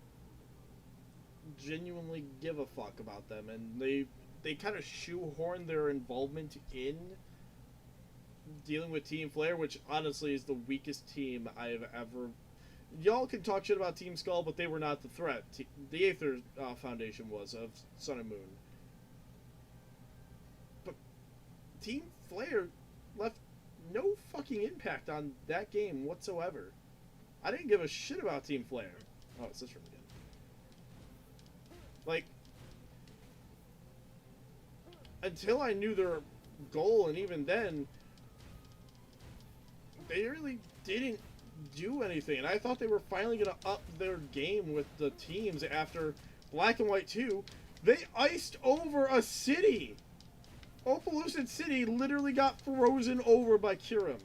genuinely give a fuck about them, and they kind of shoehorn their involvement in dealing with Team Flare, which honestly is the weakest team I've ever... Y'all can talk shit about Team Skull, but they were not the threat. The Aether Foundation was, of Sun and Moon. But Team Flare left no fucking impact on that game whatsoever. I didn't give a shit about Team Flare. Oh, it's this room again. Like, until I knew their goal, and even then, they really didn't do anything. And I thought they were finally going to up their game with the teams after Black and White 2. They iced over a city! Opaloosa City literally got frozen over by Kirim.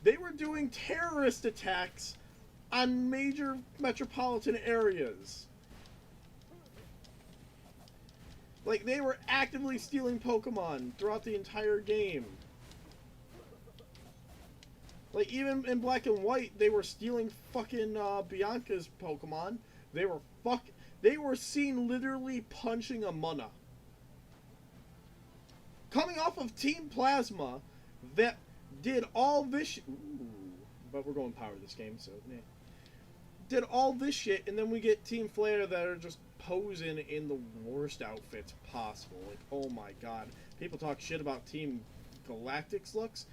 They were doing terrorist attacks on major metropolitan areas. Like, they were actively stealing Pokemon throughout the entire game. Like, even in Black and White, they were stealing fucking Bianca's Pokemon. They were seen literally punching a Munna. Coming off of Team Plasma, that did all this but we're going power this game, so meh. Did all this shit, and then we get Team Flare that are just posing in the worst outfits possible. Like, oh my god. People talk shit about Team Galactic's looks.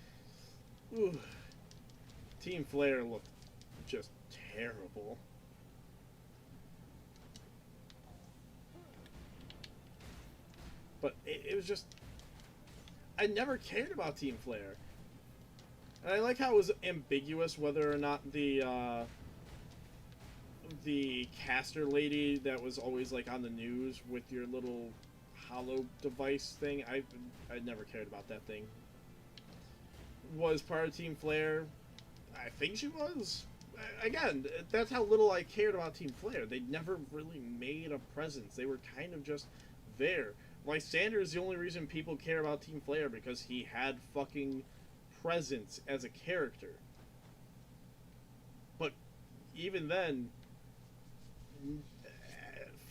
Ooh. Team Flare looked just terrible. But it was just... I never cared about Team Flare. And I like how it was ambiguous whether or not the caster lady that was always like on the news with your little hollow device thing, I never cared about that thing. Was part of Team Flare. I think she was. Again, that's how little I cared about Team Flare. They never really made a presence. They were kind of just there. Lysander is the only reason people care about Team Flare, because he had fucking presence as a character. But even then,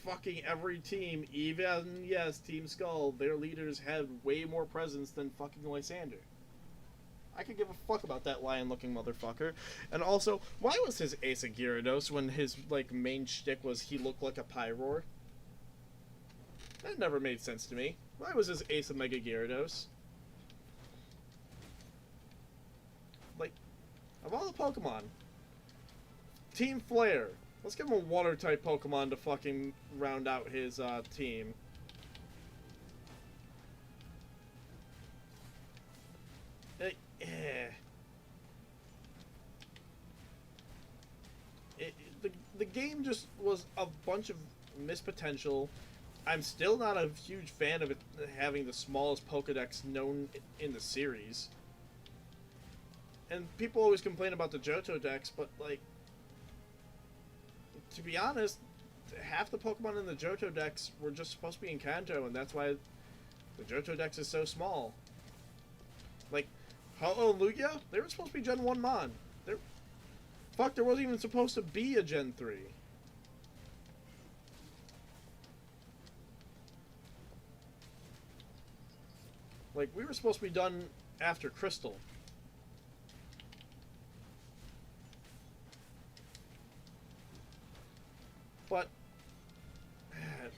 fucking every team, even, yes, Team Skull, their leaders had way more presence than fucking Lysander. I could give a fuck about that lion-looking motherfucker. And also, why was his Ace a Gyarados when his, like, main shtick was he looked like a Pyroar? That never made sense to me. Why was his Ace a Mega Gyarados? Like, of all the Pokemon, Team Flare, let's give him a Water-type Pokemon to fucking round out his, team. The game just was a bunch of missed potential. I'm still not a huge fan of it having the smallest Pokedex known in the series. And people always complain about the Johto Dex, but, like, to be honest, half the Pokemon in the Johto Dex were just supposed to be in Kanto, and that's why the Johto Dex is so small. Like, Ho-Oh and Lugia, they were supposed to be Gen 1 Mon. Fuck, there wasn't even supposed to be a Gen 3. Like, we were supposed to be done after Crystal. But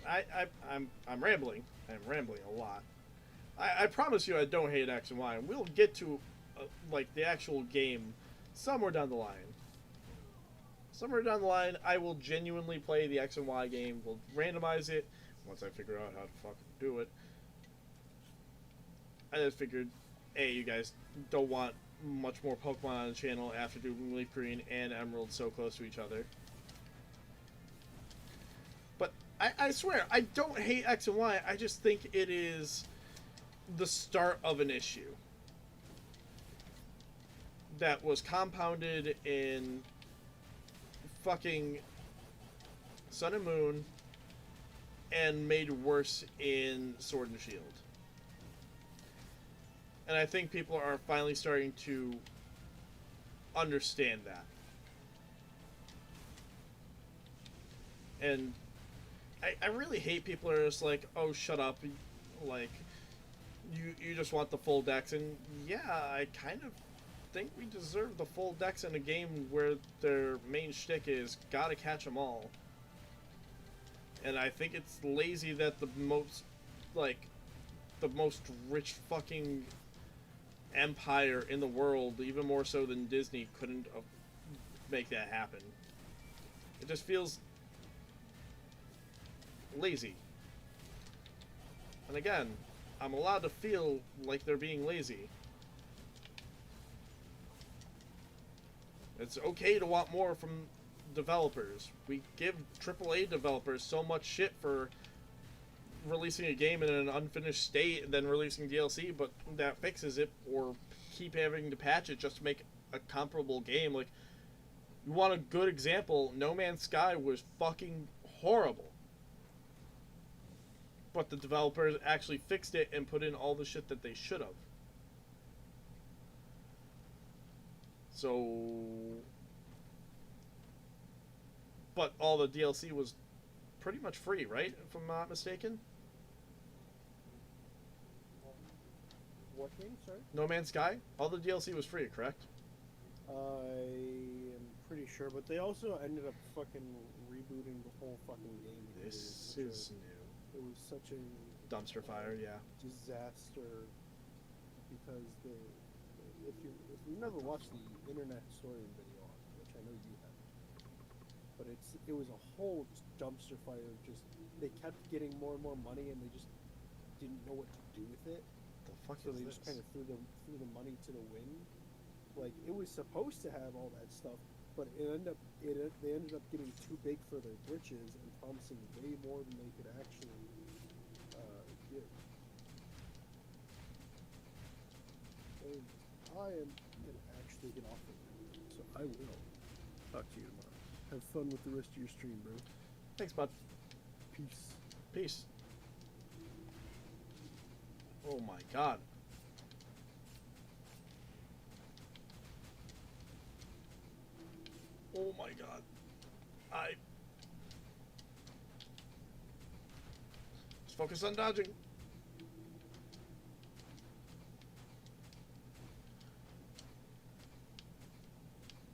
I'm rambling. I'm rambling a lot. I promise you I don't hate X and Y, and we'll get to like the actual game somewhere down the line. Somewhere down the line, I will genuinely play the X and Y game. We'll randomize it once I figure out how to fucking do it. I just figured, A, you guys don't want much more Pokemon on the channel after doing Leaf Green and Emerald so close to each other. But I swear, I don't hate X and Y. I just think it is the start of an issue that was compounded in fucking Sun and Moon and made worse in Sword and Shield. And I think people are finally starting to understand that. And I really hate people who are just like, oh, shut up. Like, you just want the full decks. And yeah, I kind of think we deserve the full decks in a game where their main shtick is gotta catch them all. And I think it's lazy that the most rich fucking empire in the world, even more so than Disney, couldn't make that happen. It just feels lazy. And again, I'm allowed to feel like they're being lazy. It's okay to want more from developers. We give AAA developers so much shit for releasing a game in an unfinished state and then releasing DLC, but that fixes it, or keep having to patch it just to make a comparable game. Like, you want a good example, No Man's Sky was fucking horrible. But the developers actually fixed it and put in all the shit that they should have. So... But all the DLC was pretty much free, right? If I'm not mistaken? What game, sorry? No Man's Sky? All the DLC was free, correct? I am pretty sure, but they also ended up fucking rebooting the whole fucking game. This is new. It was such a Dumpster fire, yeah. disaster because if you never watched the internet historian video on it, which I know you have, but it was a whole dumpster fire of just, they kept getting more and more money and they just didn't know what to do with it. The fuck So is they this? just kind of threw the money to the wind. Like, it was supposed to have all that stuff, but they ended up getting too big for their britches and promising way more than they could actually give. And I am gonna actually get off of it, so I will talk to you tomorrow. Have fun with the rest of your stream, bro. Thanks, bud. Peace. Peace. Oh my god. Oh my god. Just focus on dodging.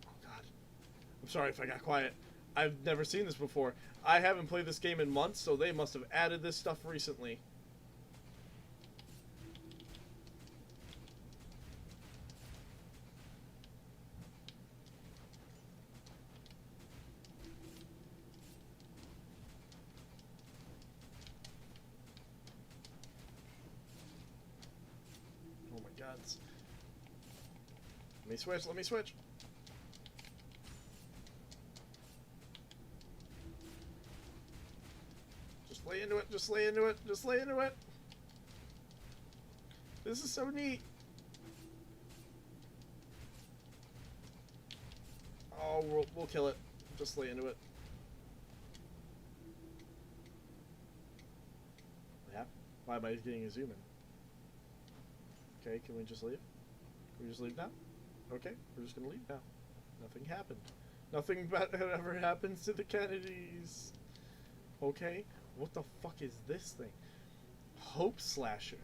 Oh god. I'm sorry if I got quiet. I've never seen this before. I haven't played this game in months, so they must have added this stuff recently. Oh my god. Let me switch, let me switch. lay into it. Just lay into it. Just lay into it. This is so neat. Oh, we'll kill it. Just lay into it. Yeah. Why am I getting a zoom in? Okay, can we just leave? Can we just leave now? Okay, we're just gonna leave now. Nothing happened. Nothing bad ever happens to the Kennedys. Okay, what the fuck is this thing? Hope Slasher.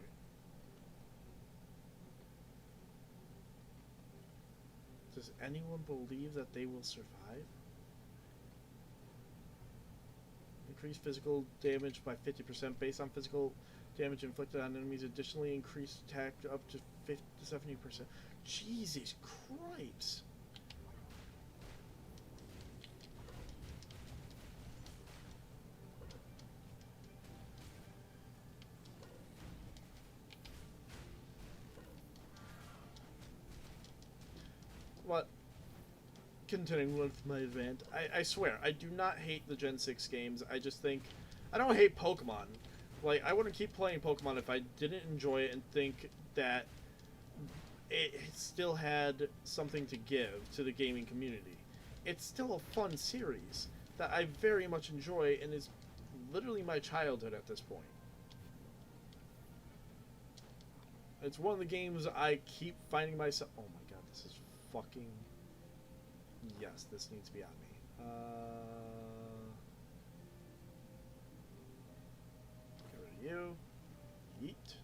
Does anyone believe that they will survive? Increase physical damage by 50% based on physical damage inflicted on enemies. Additionally, increase attack up to 50 to 70%. Jesus Christ! What? Continuing with my rant, I swear, I do not hate the Gen 6 games. I just think... I don't hate Pokemon. Like, I wouldn't keep playing Pokemon if I didn't enjoy it and think that it still had something to give to the gaming community. It's still a fun series that I very much enjoy and is literally my childhood at this point. It's one of the games I keep finding myself... Oh my god, this is fucking... Yes, this needs to be on me. Get rid of you. Yeet.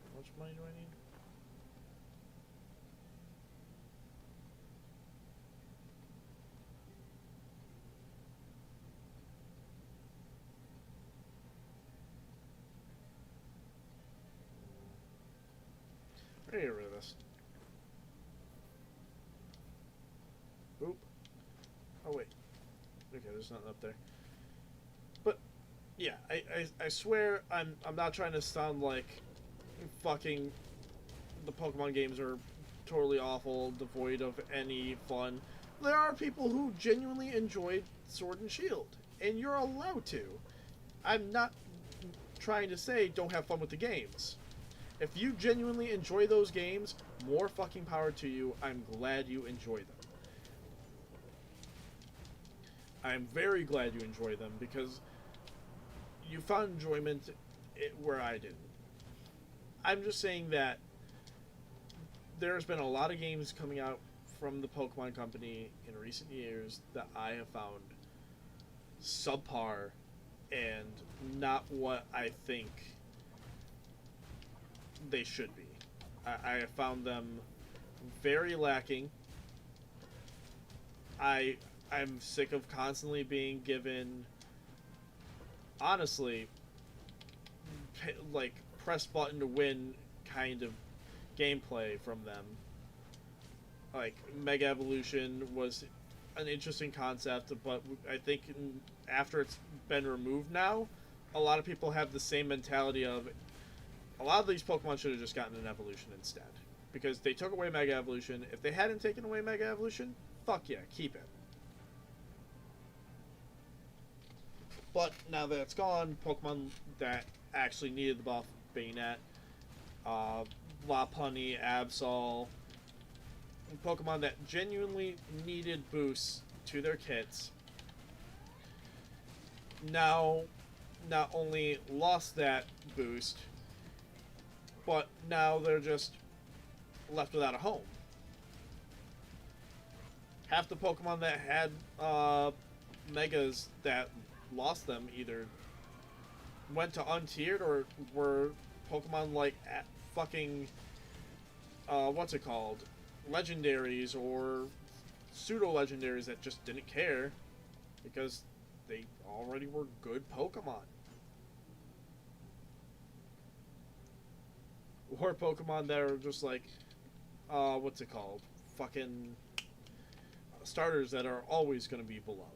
How much money do I need? I'm gonna get rid of this. Oop. Oh wait. Okay, there's nothing up there. But yeah, I swear I'm not trying to sound like fucking the Pokemon games are totally awful, devoid of any fun. There are people who genuinely enjoy Sword and Shield, and you're allowed to. I'm not trying to say don't have fun with the games. If you genuinely enjoy those games, more fucking power to you. I'm glad you enjoy them. I'm very glad you enjoy them because you found enjoyment where I didn't. I'm just saying that there's been a lot of games coming out from the Pokemon Company in recent years that I have found subpar and not what I think they should be. I have found them very lacking. I'm sick of constantly being given, honestly, like press button to win kind of gameplay from them. Like Mega Evolution was an interesting concept, but I think after it's been removed now, a lot of people have the same mentality of a lot of these Pokemon should have just gotten an evolution instead. Because they took away Mega Evolution. If they hadn't taken away Mega Evolution, fuck yeah, keep it. But now that it's gone, Pokemon that actually needed the buff, Bayonet, Lopunny, Absol, and Pokemon that genuinely needed boosts to their kits, now not only lost that boost, but now they're just left without a home. Half the Pokemon that had Megas that lost them either went to untiered or were Pokemon like fucking what's it called? Legendaries or pseudo-legendaries that just didn't care because they already were good Pokemon. Or Pokemon that are just like, what's it called? Fucking starters that are always going to be beloved.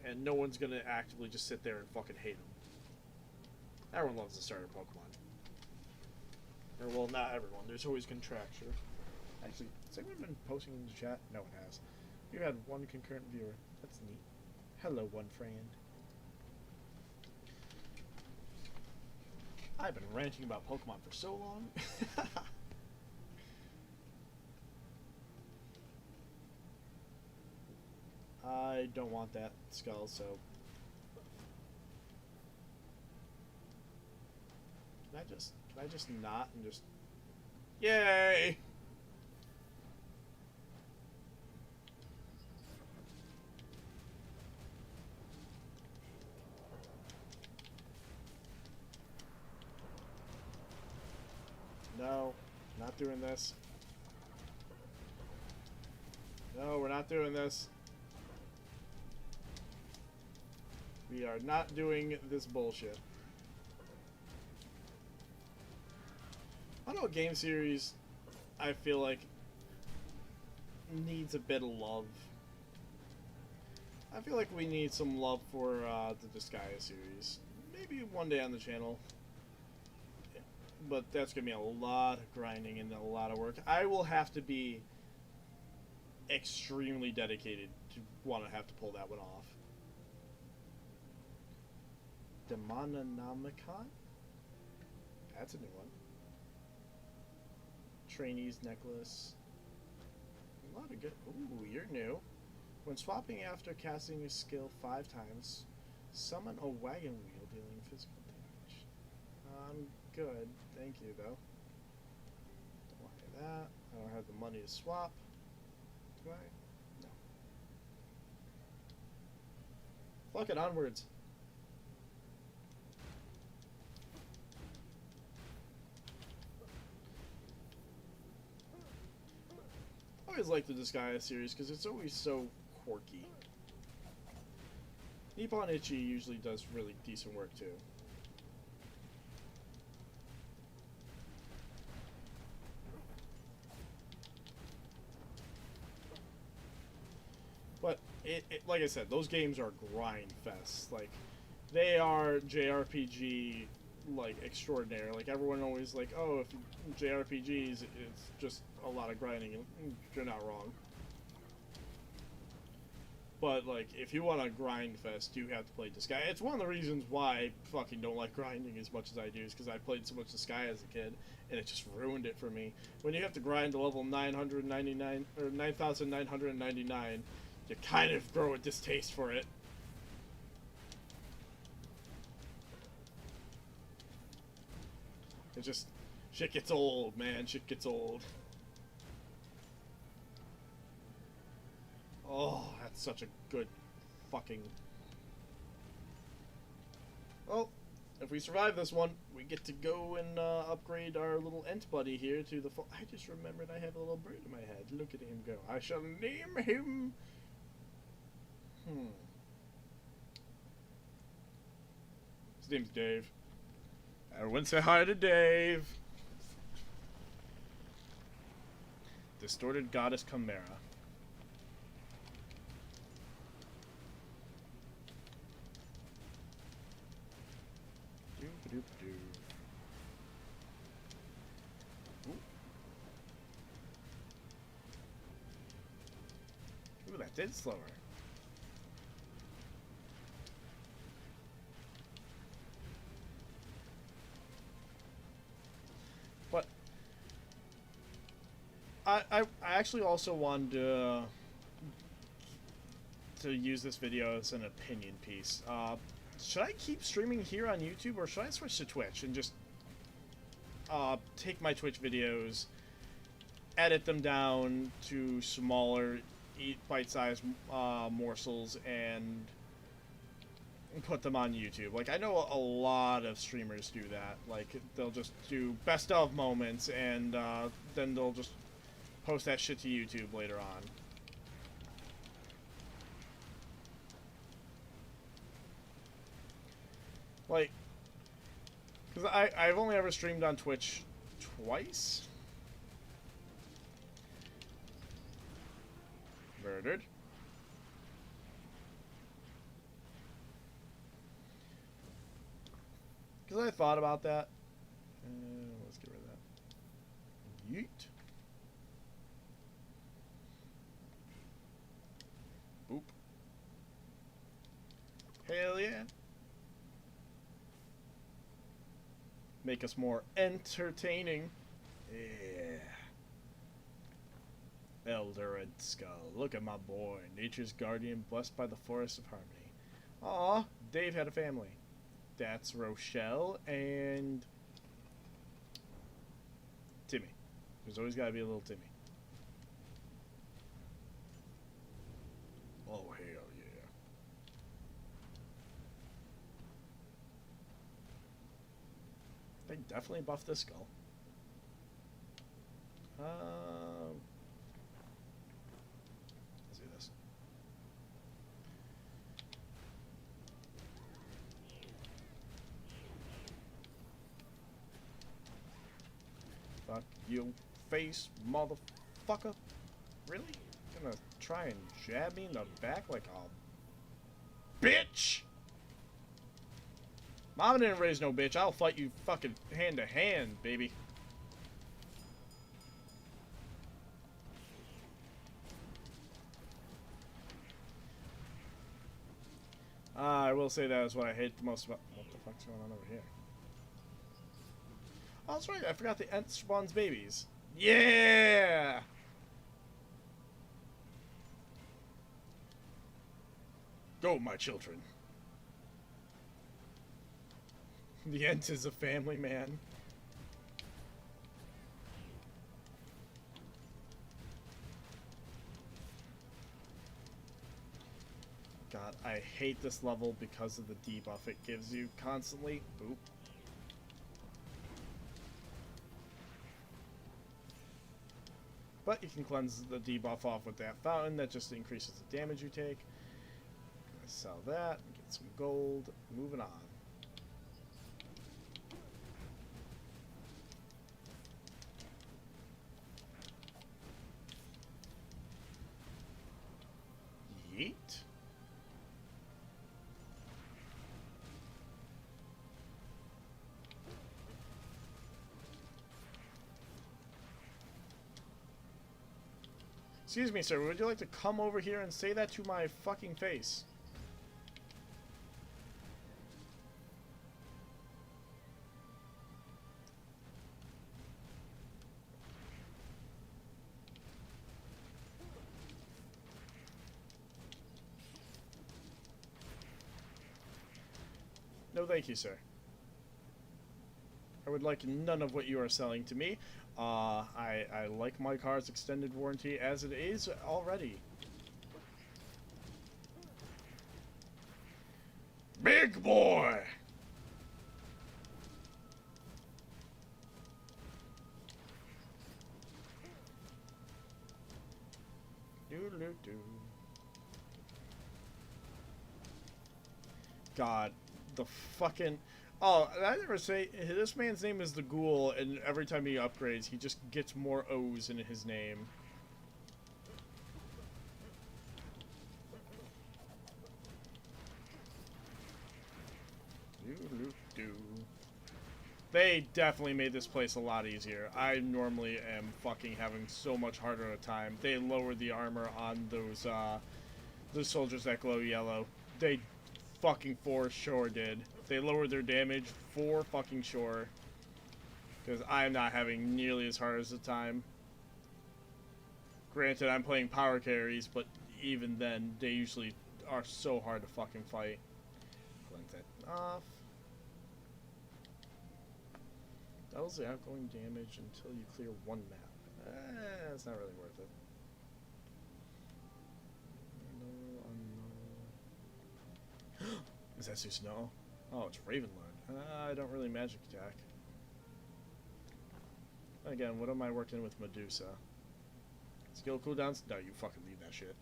And no one's going to actively just sit there and fucking hate them. Everyone loves the starter Pokemon. Or, well, not everyone. There's always contracture. Actually, has anyone been posting in the chat? No one has. You had one concurrent viewer. That's neat. Hello, one friend. I've been ranting about Pokemon for so long. I don't want that skull, so... Can I just not and just... Yay! No, not doing this. No, we're not doing this. We are not doing this bullshit. I don't know what game series I feel like needs a bit of love. I feel like we need some love for the Disgaea series. Maybe one day on the channel. But that's going to be a lot of grinding and a lot of work. I will have to be extremely dedicated to want to have to pull that one off. Demonomicon? That's a new one. Trainee's necklace. A lot of good. Ooh, you're new. When swapping after casting a skill 5 times, summon a wagon wheel dealing physical damage. I'm good. Thank you, though. Don't want that. I don't have the money to swap. Do I? No. Fuck it, onwards. I always like the Disgaea series because it's always so quirky. Nippon Ichi usually does really decent work too. But like I said, those games are grind fest. Like, they are JRPG like extraordinary. Like, everyone always like, oh, if JRPGs, it's just a lot of grinding. You're not wrong. But like, if you want a grind fest, you have to play Disgaea. It's one of the reasons why I fucking don't like grinding as much as I do, is because I played so much Disgaea as a kid, and it just ruined it for me. When you have to grind to level 999 or 9,999, you kind of grow a distaste for it. It just, shit gets old, man. Shit gets old. Oh, that's such a good fucking... Well, if we survive this one, we get to go and upgrade our little Ent buddy here to the full... I just remembered I have a little bird in my head. Look at him go. I shall name him... His name's Dave. Everyone say hi to Dave. Distorted Goddess Chimera. Doo-ba-doo-ba-doo. Ooh, that did slower. But I actually also wanted to use this video as an opinion piece. Should I keep streaming here on YouTube, or should I switch to Twitch and just take my Twitch videos, edit them down to smaller, bite-sized morsels, and put them on YouTube? Like, I know a lot of streamers do that. Like, they'll just do best of moments, and then they'll just post that shit to YouTube later on. Like, because I've only ever streamed on Twitch twice. Murdered. Because I thought about that. Let's get rid of that. Yeet. Make us more entertaining. Yeah. Elder and Skull. Look at my boy. Nature's guardian, blessed by the forest of harmony. Aw, Dave had a family. That's Rochelle and Timmy. There's always got to be a little Timmy. Oh, hell yeah. They definitely buffed this skull. Let's do this. Fuck you, face, motherfucker. Really? Gonna try and jab me in the back like a bitch? Mama didn't raise no bitch. I'll fight you fucking hand to hand, baby. I will say that is what I hate the most about... What the fuck's going on over here? Oh, that's right. I forgot the Ent spawns babies. Yeah! Go, my children. The Ent is a family man. God, I hate this level because of the debuff it gives you constantly. Boop. But you can cleanse the debuff off with that fountain. That just increases the damage you take. Gonna sell that. Get some gold. Moving on. Yeet. Excuse me, sir, would you like to come over here and say that to my fucking face? No, thank you, sir. I would like none of what you are selling to me. I like my car's extended warranty as it is already. Big boy! Doo-doo-doo. God, the fucking... Oh, did I never say this man's name is the Ghoul, and every time he upgrades, he just gets more O's in his name. They definitely made this place a lot easier. I normally am fucking having so much harder a time. They lowered the armor on those soldiers that glow yellow. They fucking for sure did. They lowered their damage for fucking sure. Because I'm not having nearly as hard as a time. Granted, I'm playing power carries, but even then, they usually are so hard to fucking fight. Cleanse that off. Doubles the outgoing damage until you clear one map. It's not really worth it. No. Is that Snow? Oh, it's Ravenlord. I don't really magic attack. Again, what am I working with Medusa? Skill cooldowns? No, you fucking leave that shit.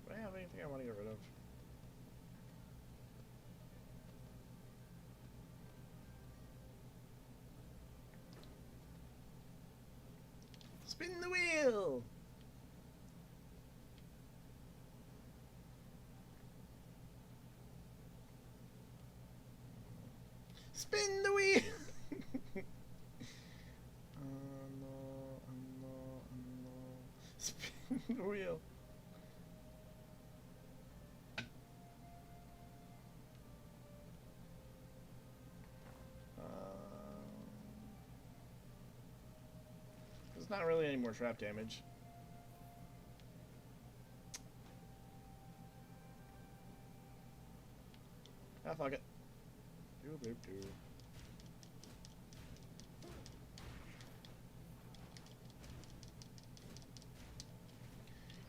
Do I have anything I want to get rid of? Spin the wheel! Spin the wheel! No. Spin the wheel. not really any more trap damage. Ah, fuck it. Doop, doop, doop.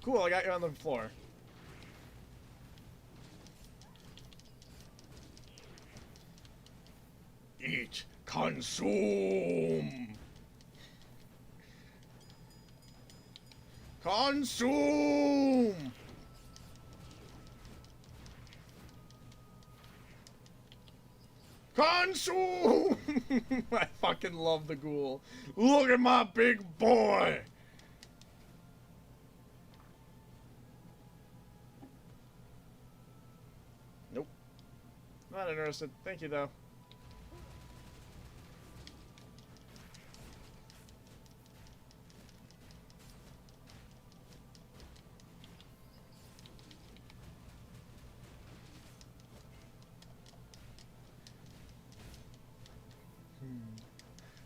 Cool, I got you on the floor. Eat, consume. Consume. Consume. I fucking love the ghoul. Look at my big boy. Nope. Not interested. Thank you, though.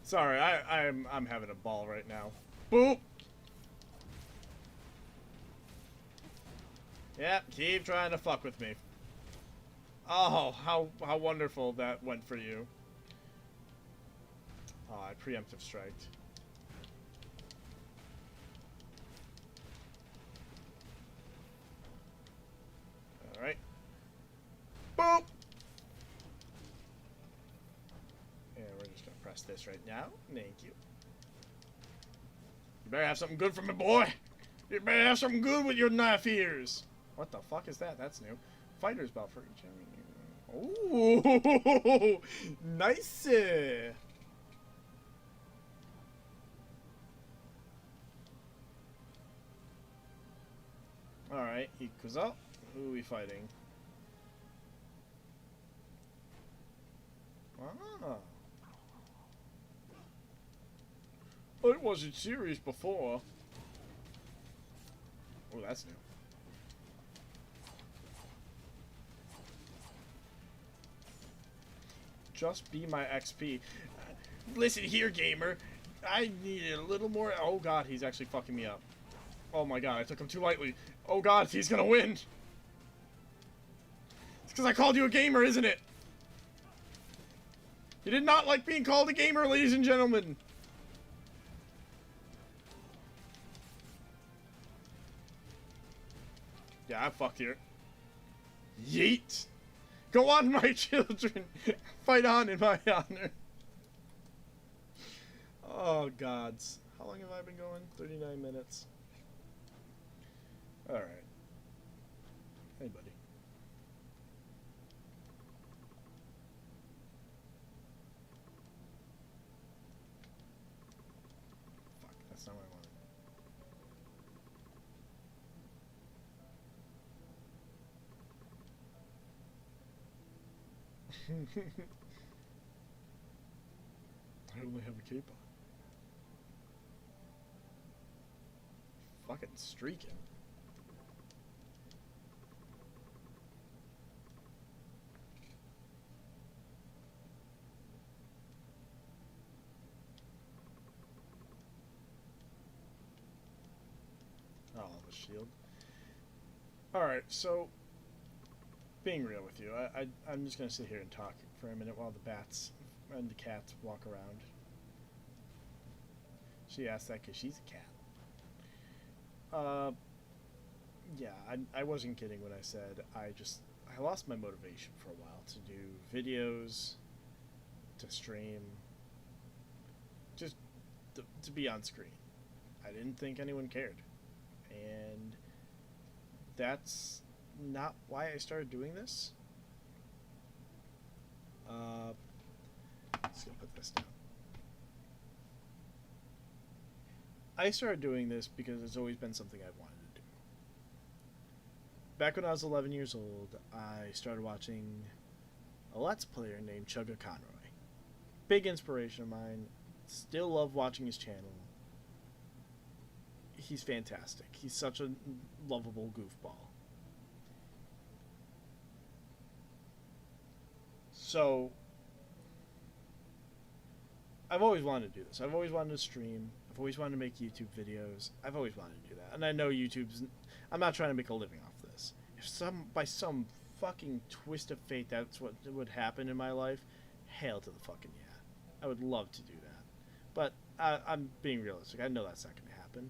Sorry, I'm having a ball right now. Boop. Yep, keep trying to fuck with me. Oh, how wonderful that went for you. Oh, I preemptive striked. Alright. Boop! And we're just gonna press this right now. Thank you. You better have something good for me, boy! You better have something good with your knife ears! What the fuck is that? That's new. Fighter's belt for each. Ooh! Nice! Alright, Ikuzo. Who are we fighting? Ah. I wasn't serious before. Oh, that's new. Just be my XP. Listen here, gamer. I needed a little more. Oh god, he's actually fucking me up. Oh my god, I took him too lightly. Oh god, he's gonna win. It's because I called you a gamer, isn't it? You did not like being called a gamer, ladies and gentlemen. Yeah, I'm fucked here. Yeet. Go on, my children. Fight on in my honor. Oh, gods. How long have I been going? 39 minutes. Alright. Hey, buddy. Fuck, that's not what I wanted. I only have a cape on. Fucking streaking. Oh, the shield. Alright, so being real with you, I'm just gonna sit here and talk for a minute while the bats and the cats walk around. She asked that because she's a cat. Yeah, I wasn't kidding when I said I lost my motivation for a while to do videos, to stream, just to be on screen. I didn't think anyone cared. And that's not why I started doing this. Let's go put this down. I started doing this because it's always been something I wanted to do. Back when I was 11 years old, I started watching a Let's Player named Chugga Conroy. Big inspiration of mine. Still love watching his channel. He's fantastic. He's such a lovable goofball. So, I've always wanted to do this. I've always wanted to stream. I've always wanted to make YouTube videos. I've always wanted to do that. And I know YouTube's... I'm not trying to make a living off this. If by some fucking twist of fate that's what would happen in my life, hail to the fucking yeah. I would love to do that. But I'm being realistic. I know that's not going to happen.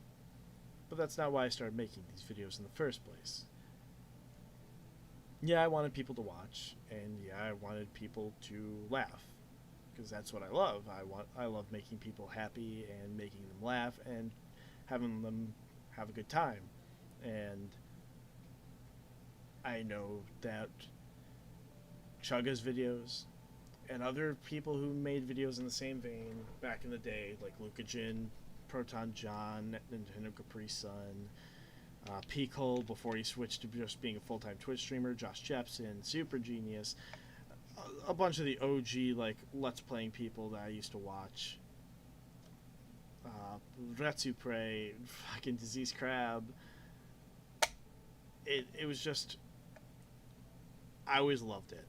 But that's not why I started making these videos in the first place. Yeah, I wanted people to watch. And yeah, I wanted people to laugh. Because that's what I love. I love making people happy and making them laugh and having them have a good time. And I know that Chugga's videos and other people who made videos in the same vein back in the day, like Luca Jin, Proton John, Nintendo Capri Sun, P-Cole before he switched to just being a full-time Twitch streamer, Josh Jepson, Super Genius, a bunch of the OG like Let's Playing people that I used to watch. Retsupre, fucking Disease Crab. It was just, I always loved it.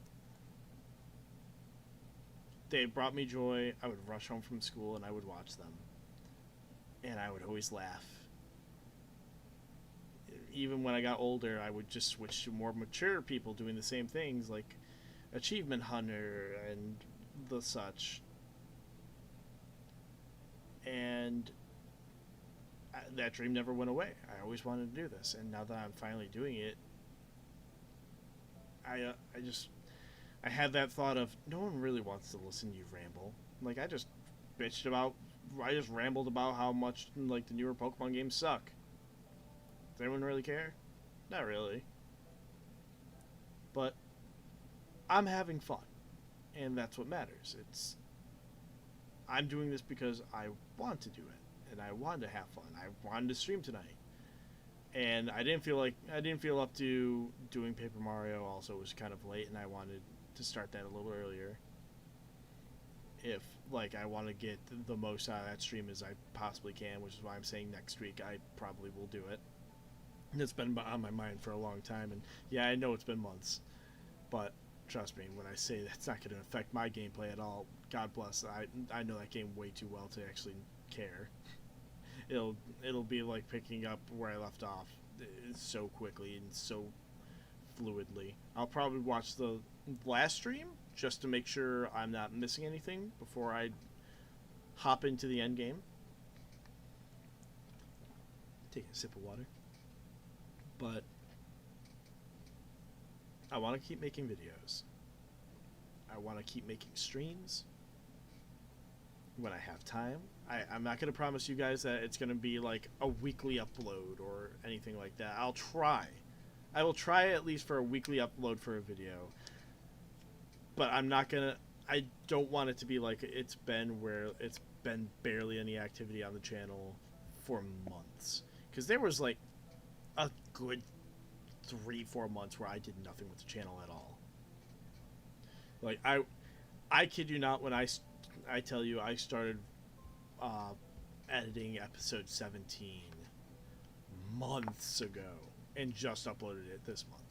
They brought me joy. I would rush home from school and I would watch them. And I would always laugh. Even when I got older, I would just switch to more mature people doing the same things, like Achievement Hunter and the such. And that dream never went away. I always wanted to do this, and now that I'm finally doing it, I had that thought of, no one really wants to listen to you ramble. Like, I just rambled about how much, like, the newer Pokemon games suck. Does anyone really care? Not really. But I'm having fun, and that's what matters. I'm doing this because I want to do it, and I wanted to have fun. I wanted to stream tonight, and I didn't feel up to doing Paper Mario. Also, it was kind of late, and I wanted to start that a little earlier. If like I want to get the most out of that stream as I possibly can, which is why I'm saying next week I probably will do it. And it's been on my mind for a long time, and yeah, I know it's been months, but trust me when I say that's not going to affect my gameplay at all. God bless. I know that game way too well to actually care. It'll be like picking up where I left off so quickly and so fluidly. I'll probably watch the last stream just to make sure I'm not missing anything before I hop into the end game. Take a sip of water. But I want to keep making videos. I want to keep making streams when I have time. I'm not going to promise you guys that it's going to be like a weekly upload or anything like that. I'll try. I will try at least for a weekly upload for a video. But I'm not going to... I don't want it to be like it's been where it's been barely any activity on the channel for months. Because there was like a good 3-4 months where I did nothing with the channel at all. Like, I kid you not when I tell you I started editing episode 17 months ago and just uploaded it this month.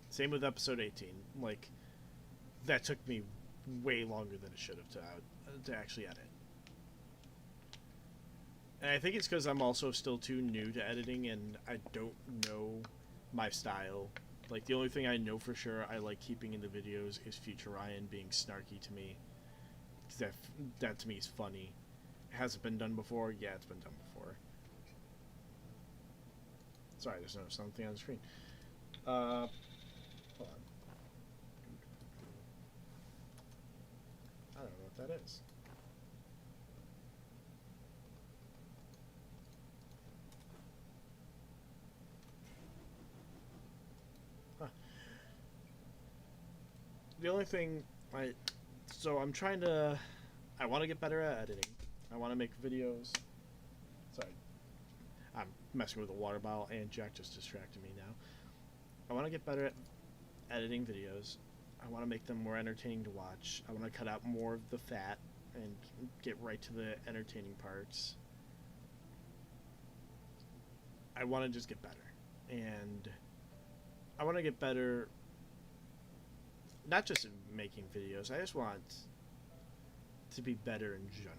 Same with episode 18. Like, that took me way longer than it should have to actually edit. And I think it's because I'm also still too new to editing and I don't know my style. Like, the only thing I know for sure I like keeping in the videos is Future Ryan being snarky to me. That to me is funny. Has it been done before? Yeah, it's been done before. Sorry, there's something on the screen. Hold on. I don't know what that is. The only thing I want to get better at editing. I want to make videos. Sorry. I'm messing with a water bottle and Jack just distracted me now. I want to get better at editing videos. I want to make them more entertaining to watch. I want to cut out more of the fat and get right to the entertaining parts. I want to just get better. And I want to get better not just in making videos. I just want to be better in general.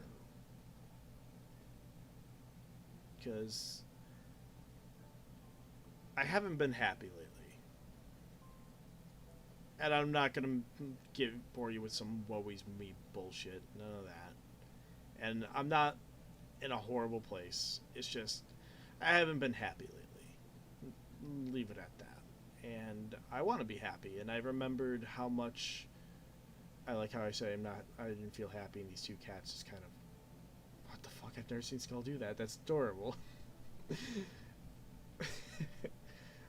because I haven't been happy lately. And I'm not gonna bore you with some woe is me bullshit. None of that. And I'm not in a horrible place. It's just I haven't been happy lately. Leave it at that. And I want to be happy. And I remembered how much I like how I say I didn't feel happy, and these two cats just kind of, what the fuck? I've never seen Skul do that. That's adorable.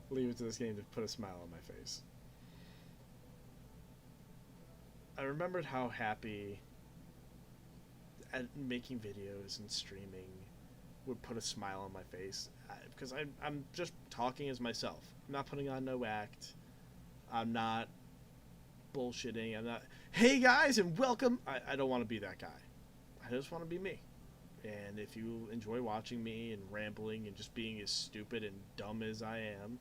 Leave it to this game to put a smile on my face. I remembered how happy at making videos and streaming would put a smile on my face, because I'm just talking as myself. I'm not putting on no act. I'm not bullshitting. I'm not, hey guys and welcome. I don't want to be that guy. I just want to be me. And if you enjoy watching me and rambling and just being as stupid and dumb as I am,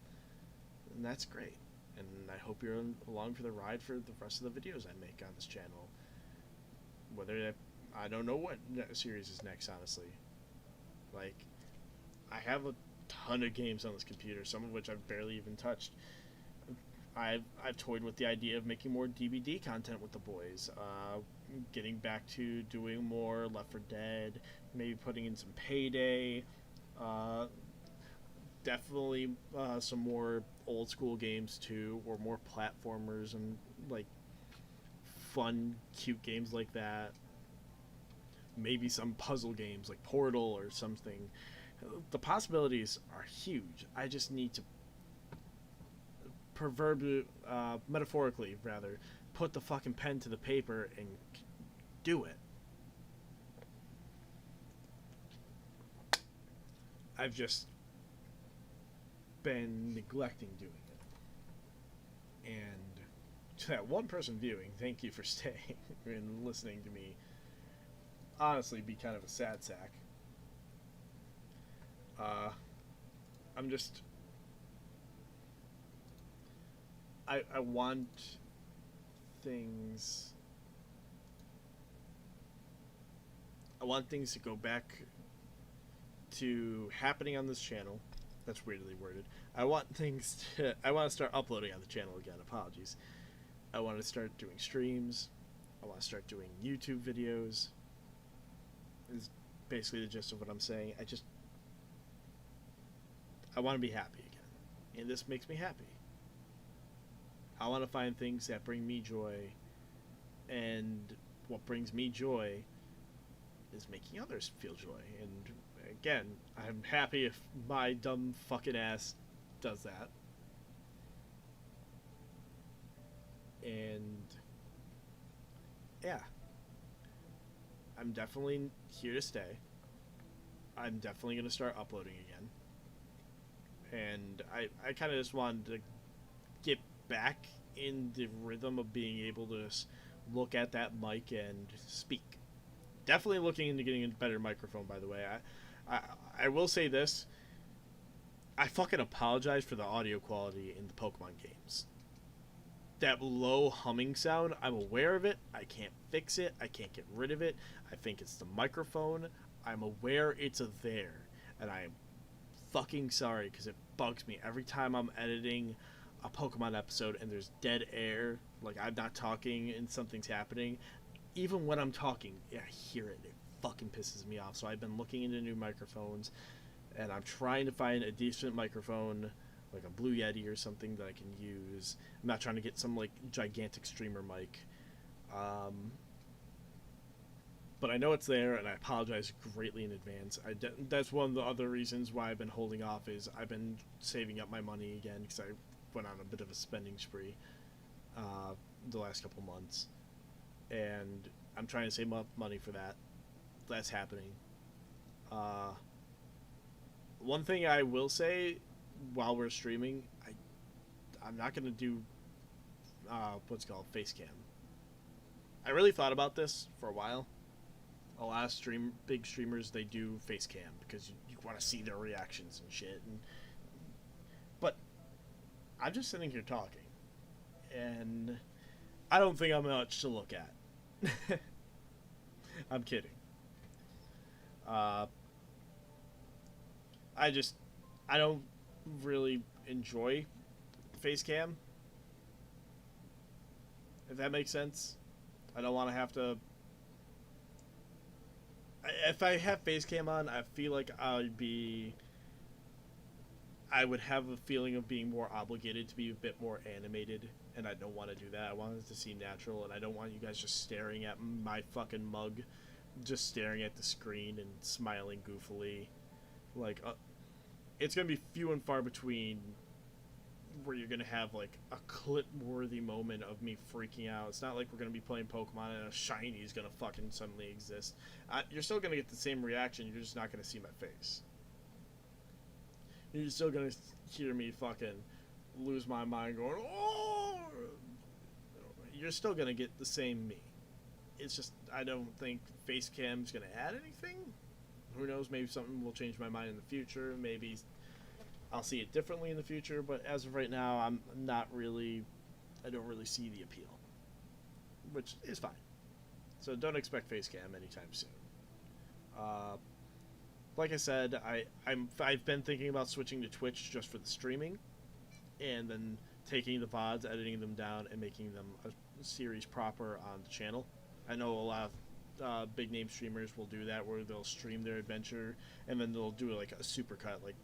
then that's great. And I hope you're along for the ride for the rest of the videos I make on this channel. Whether I don't know what series is next, honestly. Like, I have a ton of games on this computer, some of which I've barely even touched. I've toyed with the idea of making more DVD content with the boys, getting back to doing more Left 4 Dead, maybe putting in some Payday, definitely some more old school games too, or more platformers and like fun, cute games like that. Maybe some puzzle games like Portal or something. The possibilities are huge. I just need to metaphorically rather, put the fucking pen to the paper and do it. I've just been neglecting doing it. And to that one person viewing, thank you for staying and listening to me honestly be kind of a sad sack. I'm just I want things to go back to happening on this channel. That's weirdly worded. I want to start uploading on the channel again. Apologies. I want to start doing streams. I want to start doing YouTube videos. Is basically the gist of what I'm saying. I want to be happy again. And this makes me happy. I want to find things that bring me joy, and what brings me joy is making others feel joy. And again, I'm happy if my dumb fucking ass does that. And yeah, I'm definitely here to stay. I'm definitely going to start uploading again. And I kind of just wanted to get back in the rhythm of being able to look at that mic and speak. Definitely looking into getting a better microphone, by the way. I will say this. I fucking apologize for the audio quality in the Pokemon games. That low humming sound, I'm aware of it. I can't fix it. I can't get rid of it. I think it's the microphone. I'm aware it's there. And I am fucking sorry, because it bugs me every time I'm editing a Pokemon episode and there's dead air, like I'm not talking and something's happening. Even when I'm talking, I hear it. It fucking pisses me off. So I've been looking into new microphones, and I'm trying to find a decent microphone, like a Blue Yeti or something that I can use. I'm not trying to get some like gigantic streamer mic. But I know it's there, and I apologize greatly in advance. That's one of the other reasons why I've been holding off, is I've been saving up my money again, because I went on a bit of a spending spree the last couple months. And I'm trying to save up money for that. That's happening. One thing I will say while we're streaming, I'm not going to do what's called face cam. I really thought about this for a while. A lot of big streamers, they do face cam because you want to see their reactions and shit. But I'm just sitting here talking, and I don't think I'm much to look at. I'm kidding. I don't really enjoy face cam, if that makes sense. I don't want to have to. If I have face cam on, I feel like I would have a feeling of being more obligated to be a bit more animated, and I don't want to do that. I want it to seem natural, and I don't want you guys just staring at my fucking mug, just staring at the screen and smiling goofily. Like, it's gonna be few and far between where you're gonna have like a clip-worthy moment of me freaking out. It's not like we're gonna be playing Pokemon and a shiny is gonna fucking suddenly exist. You're still gonna get the same reaction. You're just not gonna see my face. You're still gonna hear me fucking lose my mind going, oh! You're still gonna get the same me. It's just, I don't think face cam's gonna add anything. Who knows, maybe something will change my mind in the future. Maybe I'll see it differently in the future, but as of right now, I don't really see the appeal. Which is fine. So don't expect face cam anytime soon. Like I said, I've been thinking about switching to Twitch just for the streaming, and then taking the VODs, editing them down, and making them a series proper on the channel. I know a lot of big name streamers will do that, where they'll stream their adventure, and then they'll do like a supercut, like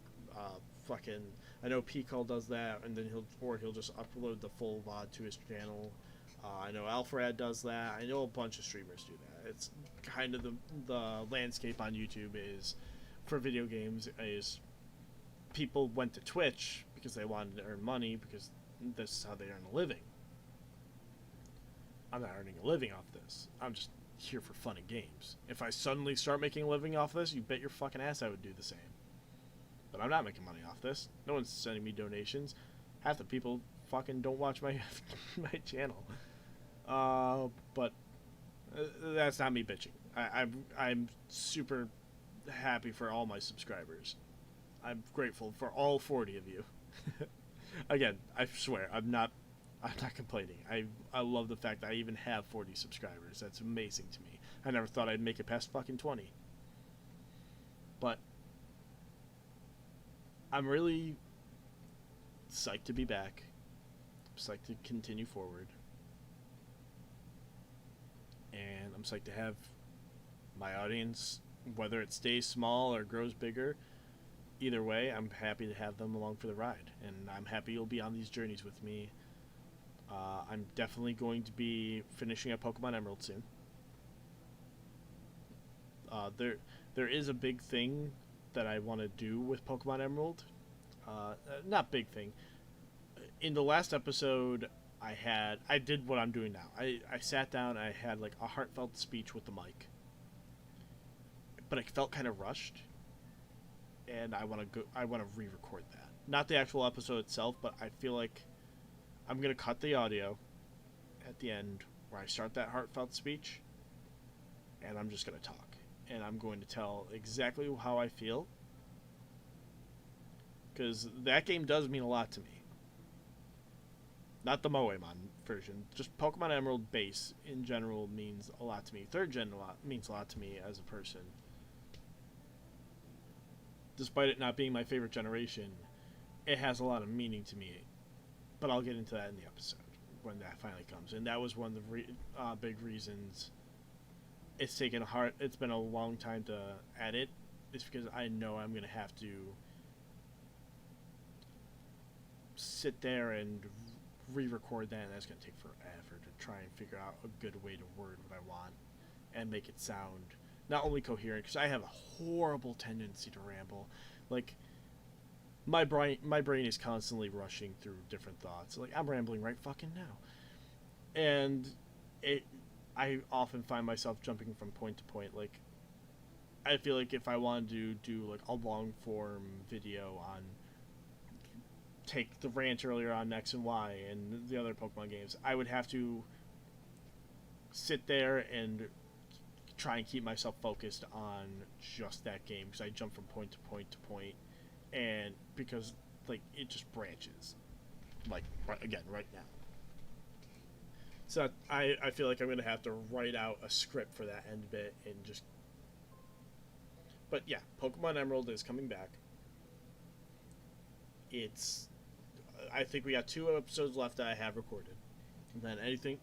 I know P-Call does that, and then he'll just upload the full VOD to his channel. I know Alfred does that. I know a bunch of streamers do that. It's kind of the landscape on YouTube is, for video games, is people went to Twitch because they wanted to earn money, because this is how they earn a living. I'm not earning a living off this. I'm just here for fun and games. If I suddenly start making a living off this, you bet your fucking ass I would do the same. But I'm not making money off this. No one's sending me donations. Half the people fucking don't watch my my channel. But that's not me bitching. I'm super happy for all my subscribers. I'm grateful for all 40 of you. Again, I swear, I'm not complaining. I love the fact that I even have 40 subscribers. That's amazing to me. I never thought I'd make it past fucking 20. But I'm really psyched to be back. I'm psyched to continue forward. And I'm psyched to have my audience, whether it stays small or grows bigger. Either way, I'm happy to have them along for the ride. And I'm happy you'll be on these journeys with me. I'm definitely going to be finishing up Pokemon Emerald soon. There is a big thing that I want to do with Pokemon Emerald. Not big thing. In the last episode, I did what I'm doing now. I sat down, I had like a heartfelt speech with the mic. But I felt kind of rushed. And I want to re-record that. Not the actual episode itself, but I feel like I'm going to cut the audio at the end where I start that heartfelt speech, and I'm just going to talk. And I'm going to tell exactly how I feel, because that game does mean a lot to me. Not the Moemon version, just Pokemon Emerald base in general means a lot to me. Third gen means a lot to me as a person. Despite it not being my favorite generation, it has a lot of meaning to me. But I'll get into that in the episode when that finally comes. And that was one of the big reasons it's been a long time to edit. It's because I know I'm going to have to sit there and re-record that, and that's going to take forever to try and figure out a good way to word what I want and make it sound not only coherent, because I have a horrible tendency to ramble. Like, my brain is constantly rushing through different thoughts. Like, I'm rambling right fucking now. And I often find myself jumping from point to point. Like, I feel like if I wanted to do like a long form video on, take the rant earlier on X and Y and the other Pokemon games, I would have to sit there and try and keep myself focused on just that game, because I jump from point to point to point, and because like it just branches, like right now. So I feel like I'm gonna have to write out a script for that end bit and just. But yeah, Pokemon Emerald is coming back. it's I think we got 2 episodes left that I have recorded. And then anything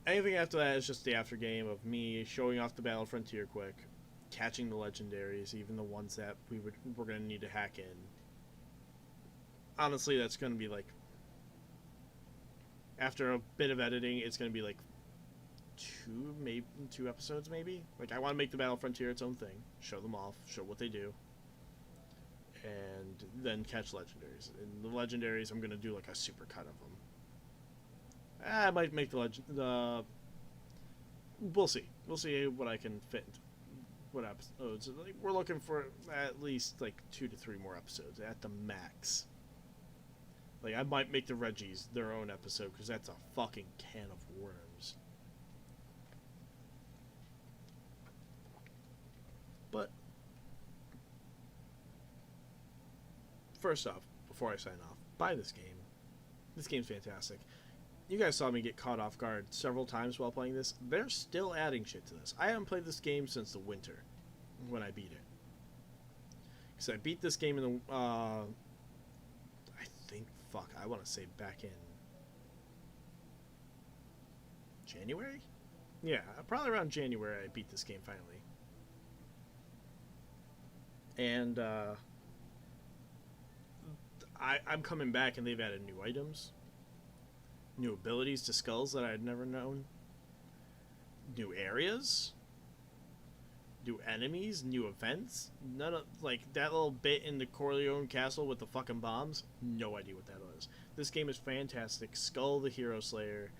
after that is just the after game of me showing off the Battle Frontier quick, catching the legendaries, even the ones that we're gonna need to hack in. Honestly, that's gonna be like, after a bit of editing, it's gonna be like 2 episodes maybe. Like, I want to make the Battle Frontier its own thing, show them off, show what they do, and then catch legendaries. And the legendaries, I'm gonna do like a super cut of them. I might make the we'll see. We'll see what I can fit into what episodes. Like, we're looking for at least like 2 to 3 more episodes at the max. Like, I might make the Reggies their own episode, because that's a fucking can of worms. But first off, before I sign off, buy this game. This game's fantastic. You guys saw me get caught off guard several times while playing this. They're still adding shit to this. I haven't played this game since the winter, when I beat it. Because I beat this game in the, I want to say back in January? Yeah, probably around January I beat this game finally. And, I'm coming back, and they've added new items, new abilities to skulls that I had never known, new areas, new enemies, new events. None of, like, that little bit in the Corleone Castle with the fucking bombs, no idea what that was. This game is fantastic. Skull the Hero Slayer.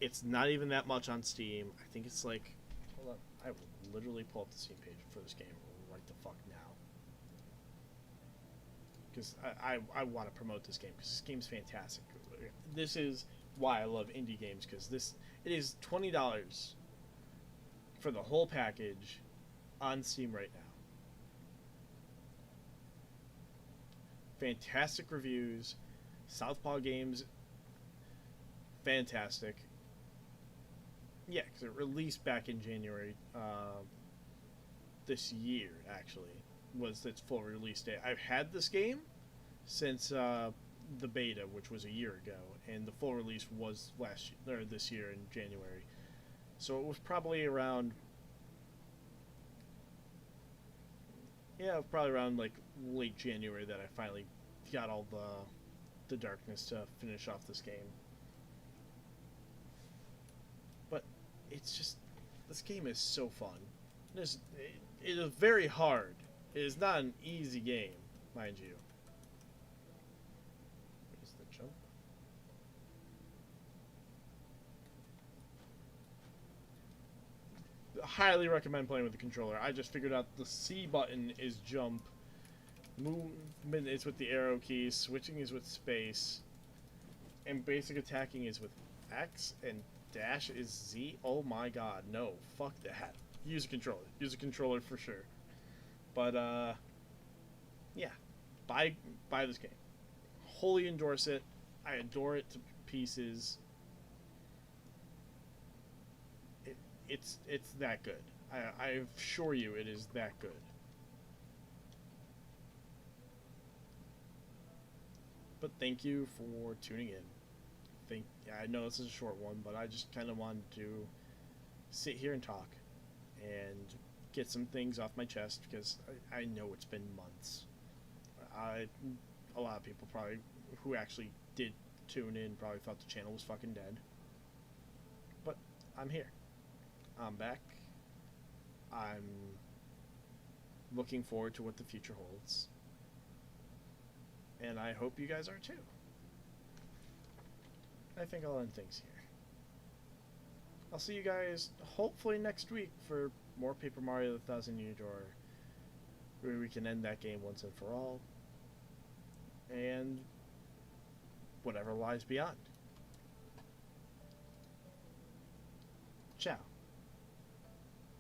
It's not even that much on Steam. I think it's like, hold on, I will literally pull up the Steam page for this game right the fuck now. Because I want to promote this game, because this game's fantastic. This is why I love indie games, because it is $20 for the whole package on Steam right now. Fantastic reviews. Southpaw Games, fantastic. Yeah, because it released back in January this year, actually, was its full release date. I've had this game since the beta, which was a year ago, and the full release was this year in January. So it was probably around, like late January that I finally got all the darkness to finish off this game. But it's just, this game is so fun. It is very hard. It is not an easy game, mind you. Where's the jump? Highly recommend playing with the controller. I just figured out the C button is jump. Movement is with the arrow keys, switching is with space, and basic attacking is with X, and dash is Z. Oh my god, no, fuck that. Use a controller. Use a controller for sure. But, yeah. Buy this game. Wholly endorse it. I adore it to pieces. It's that good. I assure you it is that good. But thank you for tuning in. I know this is a short one, but I just kind of wanted to sit here and talk and get some things off my chest, because I know it's been months. A lot of people probably who actually did tune in probably thought the channel was fucking dead. But I'm here. I'm back. I'm looking forward to what the future holds. And I hope you guys are too. I think I'll end things here. I'll see you guys hopefully next week for more Paper Mario the Thousand Year Door, where we can end that game once and for all, and whatever lies beyond. Ciao.